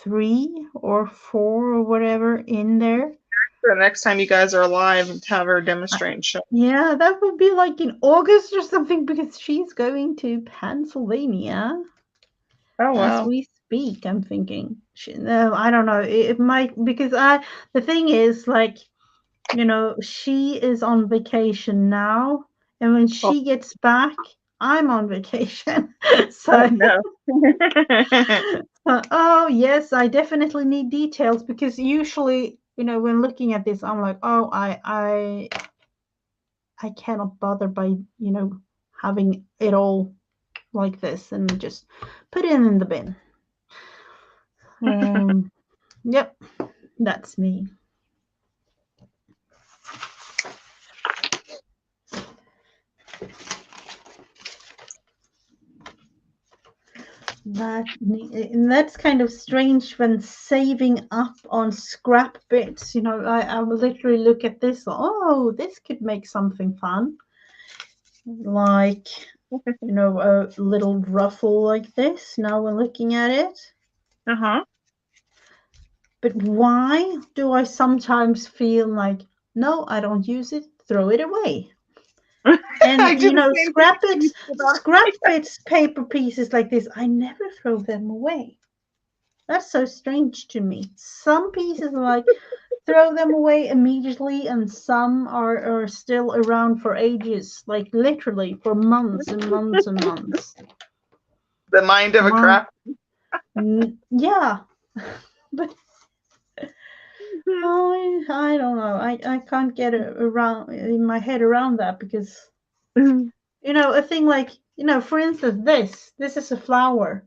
three or four or whatever in there? For the next time you guys are alive and have her I, demonstrate and show. yeah, that would be like in August or something, because she's going to Pennsylvania Oh as wow. we speak. I'm thinking, no, I don't know. It might, because the thing is, like, she is on vacation now, and when Oh, she gets back, I'm on vacation. oh So, no. oh yes, I definitely need details, because usually, when looking at this, I'm like, oh, I cannot bother by, having it all like this, and just put it in the bin. Um, yep, that's me. And that's kind of strange when saving up on scrap bits. I will literally look at this. Oh, this could make something fun, like, a little ruffle like this. Now we're looking at it. Uh-huh. But why do I sometimes feel like, no, I don't use it, throw it away? And I do the same thing about scrap bits, paper pieces like this, I never throw them away. That's so strange to me. Some pieces are like, throw them away immediately, and some are still around for ages, like literally for months and months and months. the mind of a My, craft. yeah, but I don't know. I can't get it around in my head around that, because a thing like, for instance, this is a flower.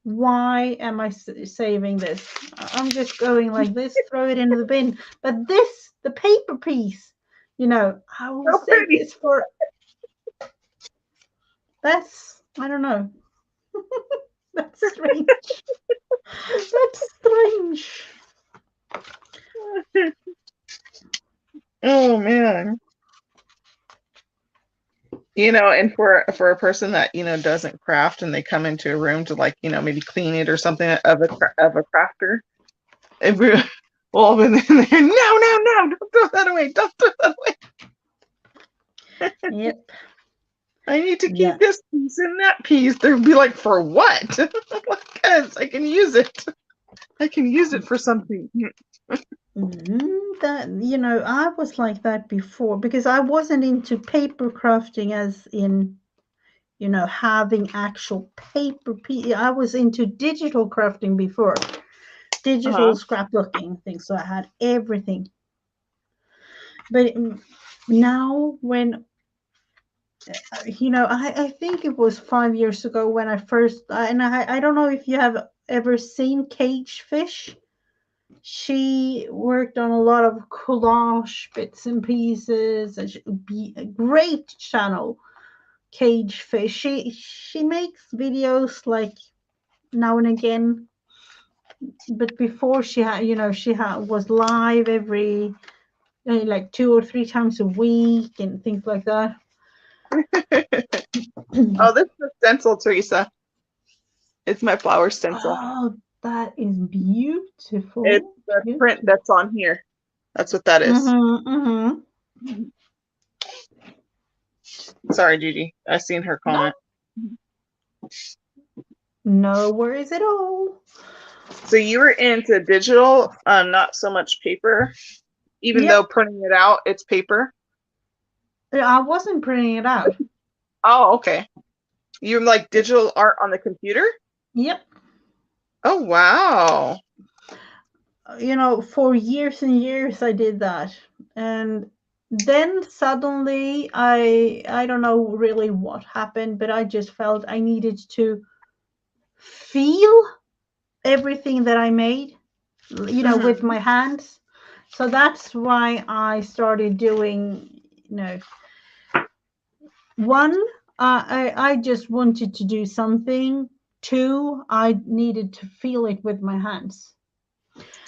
Why am I saving this? I'm just going like this, throw it into the bin. But this, the paper piece, I will So save pretty. this for. That's, I don't know. That's strange. That's strange. Oh man. And for a person that doesn't craft, and they come into a room to, like, maybe clean it or something, of a crafter, if we all been in there, no, no, no, don't throw that away, don't throw that away. Yep. I need to Yeah. keep this piece and that piece. They'd be like, for what? Because I can use it. I can use it for something. Mm-hmm. that, I was like that before because I wasn't into paper crafting as in, having actual paper. I was into digital crafting before, digital Uh-huh. scrapbooking things. So I had everything. But now, when, I think it was 5 years ago when I first, and I don't know if you have ever seen Cage Fish. She worked on a lot of collage bits and pieces, and she be a great channel, Cage Fish. She makes videos like now and again, but before she had, was live every like 2 or 3 times a week and things like that. Oh, this is a stencil, Teresa. It's my flower stencil. Oh, that is It's beautiful. the print Beautiful. that's on here. That's what that is. Mm-hmm, mm-hmm. Sorry, Gigi. I seen her No, comment. no worries at all. So you were into digital, not so much paper, even though Yep. printing it out, it's paper. I wasn't printing it out. Oh, okay. You like digital art on the computer? Yep. Oh, wow. For years and years I did that. And then suddenly I don't know really what happened, but I just felt I needed to feel everything that I made, with Mm-hmm. my hands. So that's why I started doing, one, I just wanted to do something. Two, I needed to feel it with my hands.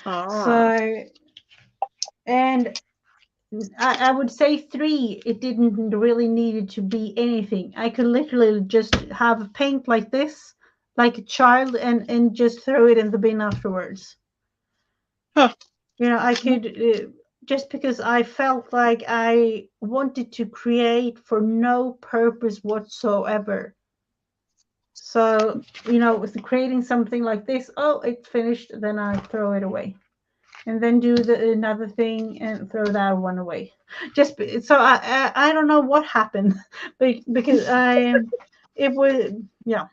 Ah. So, and I would say three, it didn't really need to be anything. I could literally just have paint like this, like a child, and just throw it in the bin afterwards. Huh. I could, just because I felt like I wanted to create for no purpose whatsoever. So, with creating something like this, oh, it's finished, then I throw it away. And then do another thing and throw that one away. So I don't know what happened, but because it was, yeah.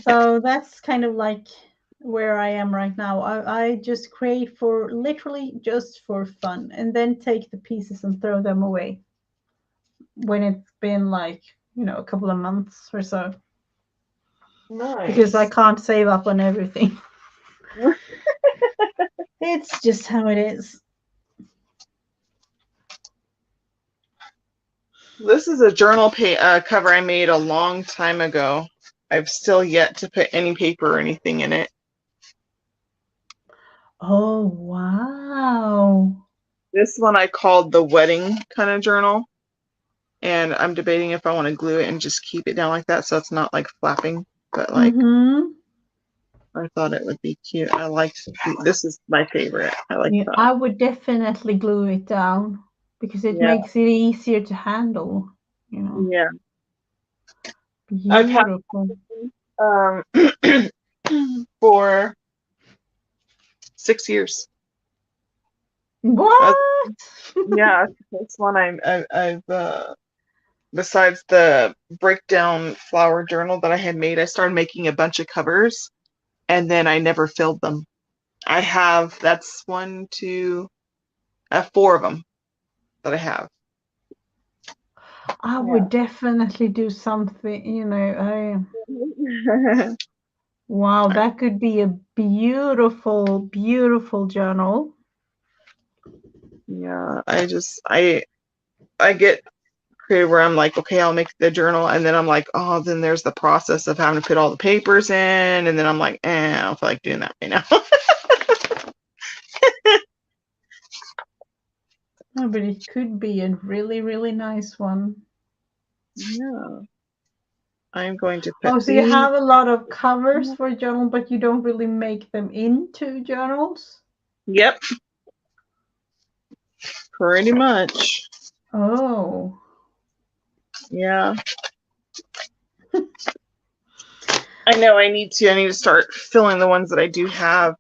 So that's kind of like where I am right now. I just create for literally just for fun, and then take the pieces and throw them away when it's been like, a couple of months or so, because I Nice. can't save up on everything. It's just how it is. This is a journal cover I made a long time ago. I've still yet to put any paper or anything in it. Oh, wow. This one I called the wedding kind of journal. And I'm debating if I want to glue it and just keep it down like that so it's not like flapping. But like, Mm-hmm. I thought it would be cute. I liked this is my favorite. I like Yeah, that. I would definitely glue it down because it Yeah. makes it easier to handle. Yeah. I've had Beautiful. um for 6 years. What? Yeah, this one I've besides the breakdown flower journal that I had made, I started making a bunch of covers and then I never filled them. I have that's one, two, I have four of them that I have. I Yeah. would definitely do something, wow, that could be a beautiful, beautiful journal. Yeah, I get creative where I'm like, okay, I'll make the journal, and then I'm like, oh, then there's the process of having to put all the papers in, and then I'm like, I don't feel like doing that right now. Oh, but it could be a really, really nice one. Yeah, I'm going to put Oh, so you these. have a lot of covers for journal, but you don't really make them into journals? Yep, pretty much. Oh. Yeah, I know I need to start filling the ones that I do have.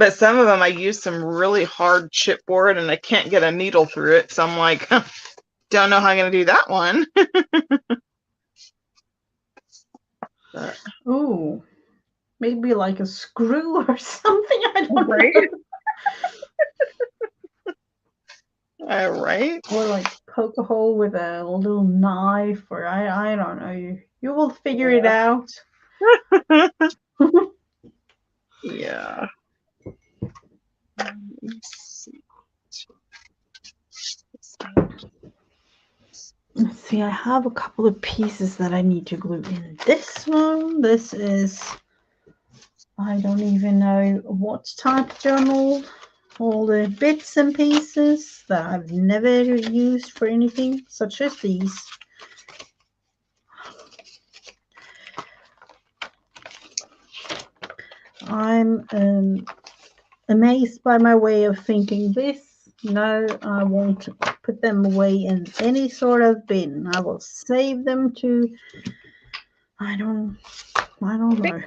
But some of them I use some really hard chipboard and I can't get a needle through it. So I'm like, don't know how I'm going to do that one. Oh, maybe like a screw or something. I don't Right? know. All right. Or like poke a hole with a little knife, or I don't know. You will figure it out. Yeah. Let's Let's see, I have a couple of pieces that I need to glue in. This one, this is, I don't even know what type of journal. All the bits and pieces that I've never used for anything, such as these. I'm amazed by my way of thinking this. No, I won't put them away in any sort of bin. I will save them to, I don't know.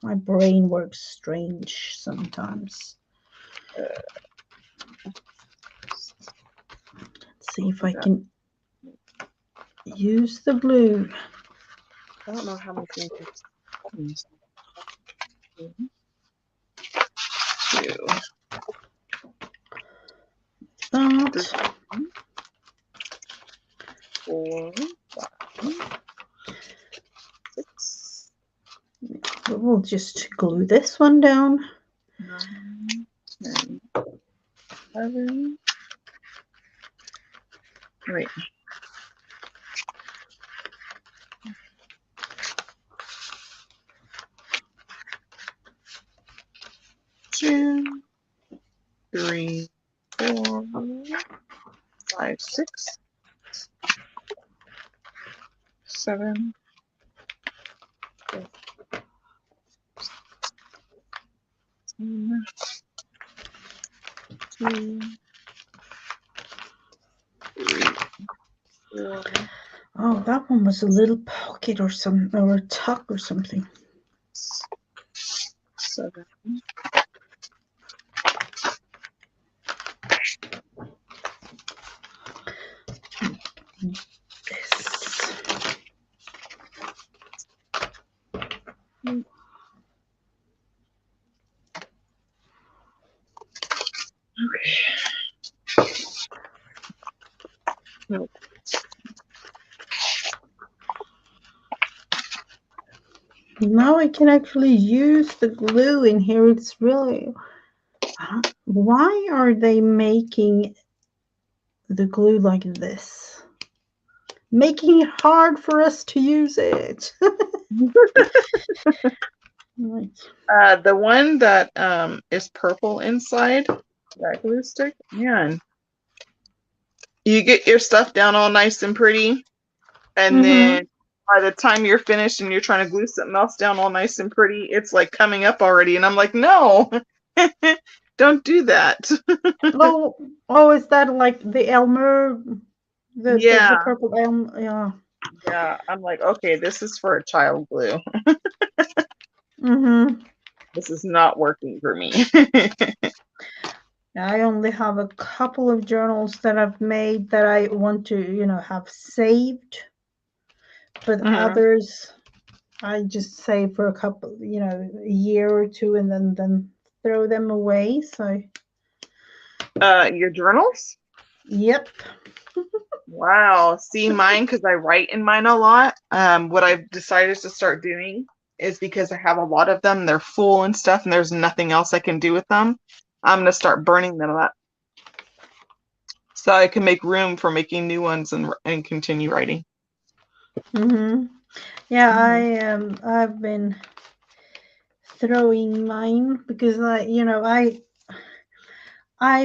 My brain works strange sometimes. Let's see if I can use the glue. I don't know how many things. Two. That. 4, 5, 6. We'll just glue this one down. 9, 10, 11. Wait. 2, 3, 4, 5, 6, 7, 8, 10, 2, 3, 4. Oh, that one was a little pocket or something, or a tuck or something. 7. Okay. Nope. Now I can actually use the glue in here. It's really, why are they making the glue like this? Making it hard for us to use it. Like, The one that is purple inside, that glue stick, man. You get your stuff down all nice and pretty, and then by the time you're finished and you're trying to glue something else down all nice and pretty, it's like coming up already. And I'm like, no, don't do that. oh, is that like the Elmer, the Yeah. purple Elmer? Yeah. Yeah. I'm like, okay, this is for a child glue. This is not working for me. I only have a couple of journals that I've made that I want to, have saved. But others, I just save for a couple, a year or two, and then throw them away. So. Your journals? Yep. Wow. See mine, because I write in mine a lot. What I've decided to start doing is, because I have a lot of them, they're full and stuff, and there's nothing else I can do with them. I'm going to start burning them up so I can make room for making new ones and continue writing. Yeah, I've been throwing mine because I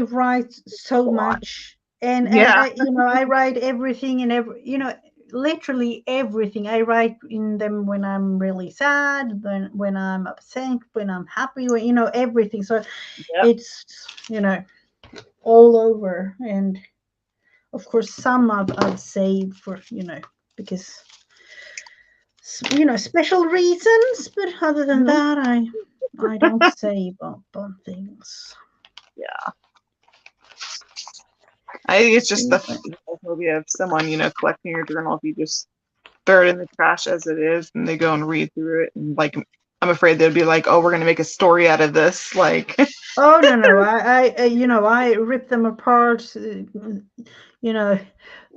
write so much, and Yeah. I write everything and literally everything. I write in them when I'm really sad, when I'm upset, when I'm happy, everything. So it's all over, and of course some I've saved for because special reasons. But other than Mhm. that, I don't say bump things. Yeah. I think it's just the But, phobia of someone, collecting your journal. If you just throw it in the trash as it is and they go and read through it, and like, I'm afraid they'd be like, oh, we're going to make a story out of this. Like, oh no, I rip them apart.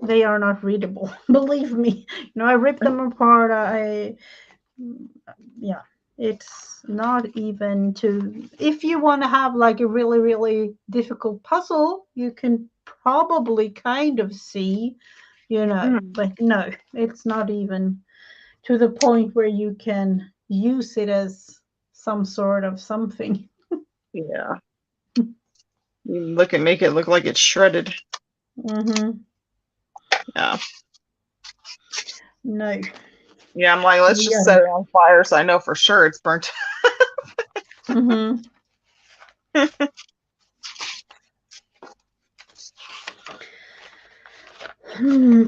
They are not readable. Believe me. I rip them apart. Yeah, it's not even to. If you want to have like a really, really difficult puzzle, you can probably kind of see, mm, but no, it's not even to the point where you can use it as some sort of something. yeah. You make it look like it's shredded. Mm-hmm. Yeah. No. Yeah, I'm like, let's just Yeah. set it on fire so I know for sure it's burnt. Mm-hmm.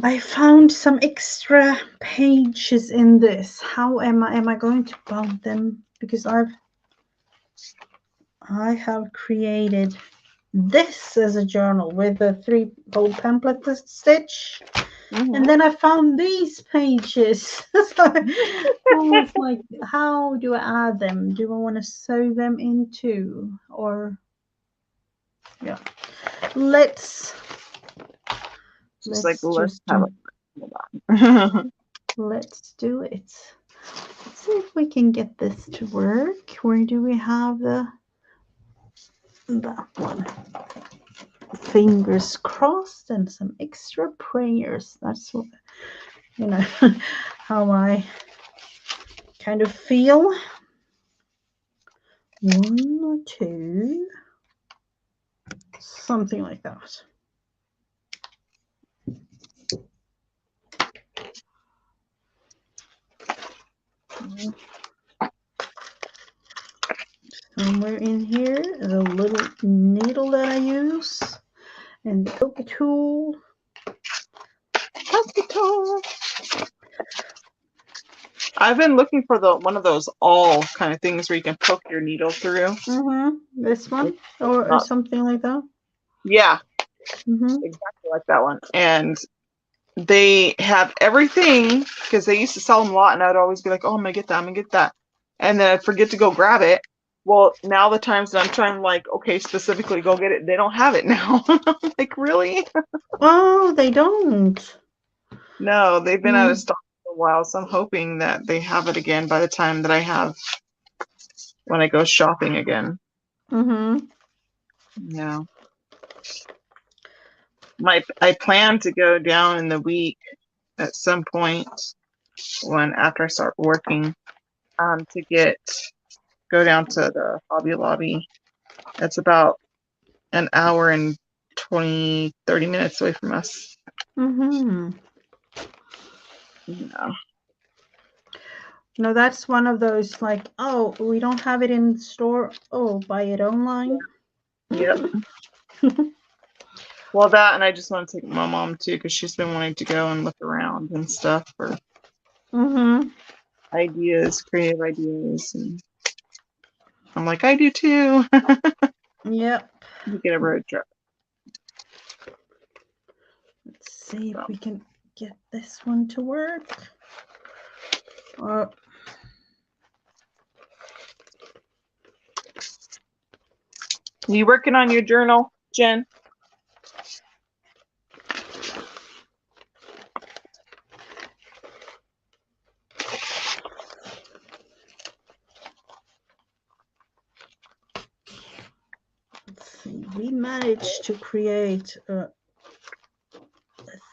I found some extra pages in this. How am I going to bound them? Because I have created this as a journal with a 3-fold pamphlet stitch, and Mm-hmm. then I found these pages. So I was like, how do I add them? Do I want to sew them into, or yeah? Let's Just like, let's let's just have do it. Hold on. let's do it. Let's see if we can get this to work. Where do we have that one? Fingers crossed and some extra prayers. That's what how I kind of feel. 1 or 2, something like that. Somewhere in here is a little needle that I use, and the poker tool. Hospital. I've been looking for the one of those awl kind of things where you can poke your needle through. This one, It's or not, something like that. yeah, Mm-hmm. exactly like that one. And they have everything because they used to sell them a lot, and I'd always be like, "Oh, I'm gonna get that. I'm gonna get that," and then I'd forget to go grab it. Well, now the times that I'm trying, like, okay, specifically go get it, they don't have it now. I'm like, really? Oh, they don't. No, they've been out of Mm, stock for a while, so I'm hoping that they have it again by the time that I have when I go shopping again. mm-hmm. Yeah. I plan to go down in the week at some point when after I start working to go down to the Hobby Lobby. That's about an hour and 30 minutes away from us. Mm-hmm. Yeah. No, that's one of those like, oh, we don't have it in the store. Oh, buy it online. Yep. Well, that, and I just want to take my mom too because she's been wanting to go and look around and stuff for Mm-hmm. ideas, creative ideas, and I'm like, I do too. Yep. You get a road trip. Let's see if So. we can get this one to work. Uh, You working on your journal, Jen? let's see. We managed to create a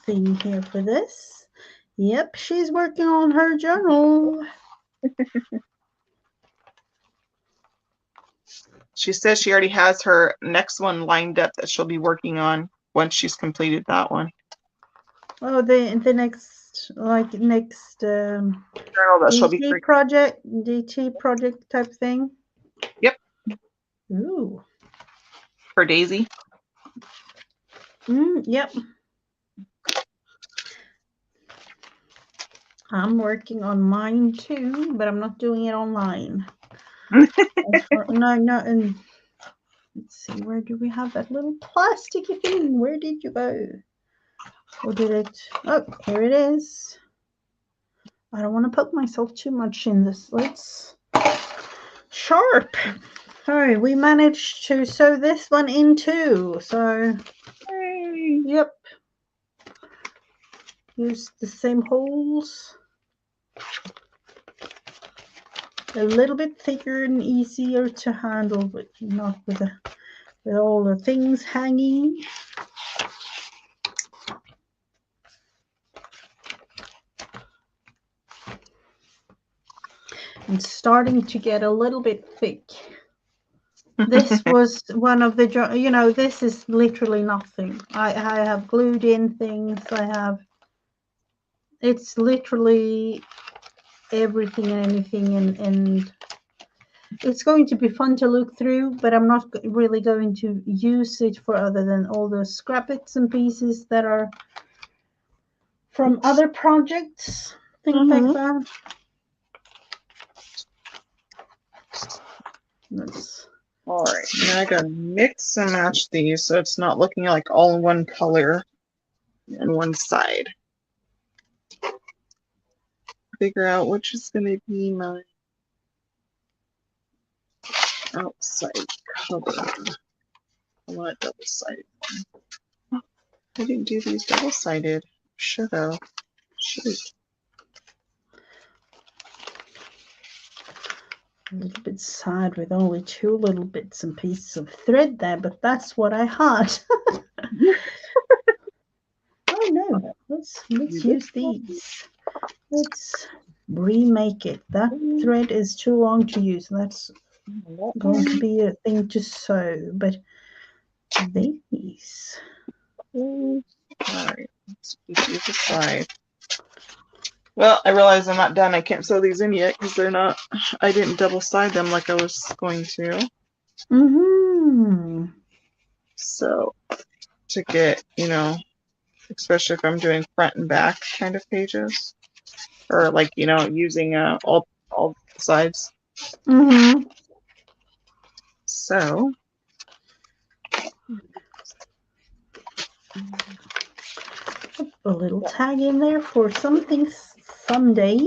thing here for this. Yep, she's working on her journal. She says she already has her next one lined up that she'll be working on once she's completed that one. Oh, the next Journal that she'll be creating. DT project type thing. Yep, Ooh. for Daisy. Yep. I'm working on mine too, but I'm not doing it online. No, no, and let's see, where do we have that little plastic thing? Where did you go? Or did it? Oh, here it is. I don't want to poke myself too much in this. Let's sharp. All right, we managed to sew this one in too. So, Yay. yep, use the same holes. A little bit thicker and easier to handle, but not with all the things hanging. And starting to get a little bit thick. This was one of the, this is literally nothing. I have glued in things. It's literally everything and anything, and it's going to be fun to look through, but I'm not really going to use it for other than all the scrap bits and pieces that are from other projects, things like that. All right, now I gotta mix and match these so it's not looking like all in one color on one side. Figure out which is gonna be my outside cover. I want a double-sided one. I didn't do these double-sided. Should have. Shoot. A little bit sad with only 2 little bits and pieces of thread there, but that's what I had. Oh no, let's use these. Let's remake it. That thread is too long to use. That's going to be a thing to sew, but these. All right, let's do the side. Well, I realize I'm not done. I can't sew these in yet because they're not, I didn't double side them like I was going to. So to get, especially if I'm doing front and back kind of pages, or like, using all sides. So a little tag in there for something someday.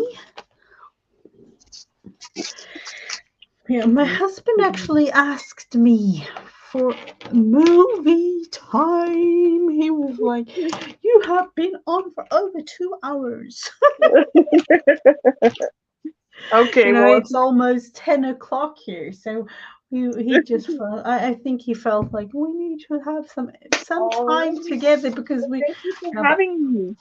Yeah, my husband actually asked me for movie time. He was like, "You have been on for over 2 hours." Okay, it's almost 10 o'clock here, so he just felt. I think he felt like we need to have some time together because we. Thank you for having me.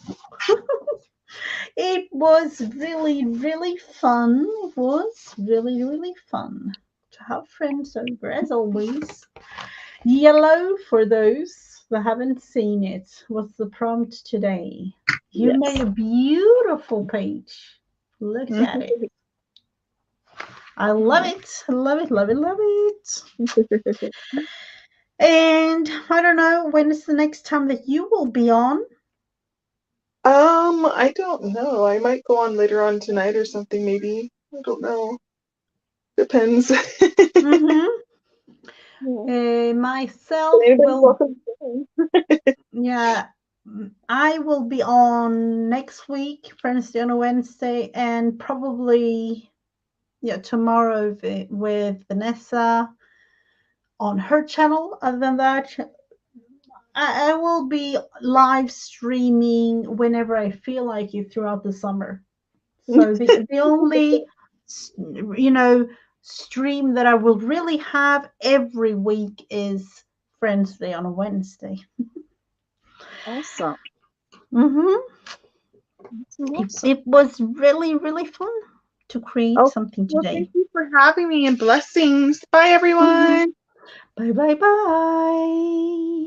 It was really, really fun. It was really, really fun to have friends over, as always. Yellow, for those that haven't seen it, was the prompt today. You made a beautiful page. Look at it. I love it. Love it, love it, love it. And I don't know, when is the next time that you will be on? I don't know. I might go on later on tonight or something, maybe. I don't know. Depends. Myself will. Yeah, I will be on next week, Friendsday on a Wednesday, and probably tomorrow with Vanessa on her channel. Other than that, I will be live streaming whenever I feel like it throughout the summer. So the only stream that I will really have every week is Friendsday on a Wednesday. Awesome. It was really, really fun to create something today. Well, thank you for having me, and blessings. Bye, everyone. Bye, bye, bye.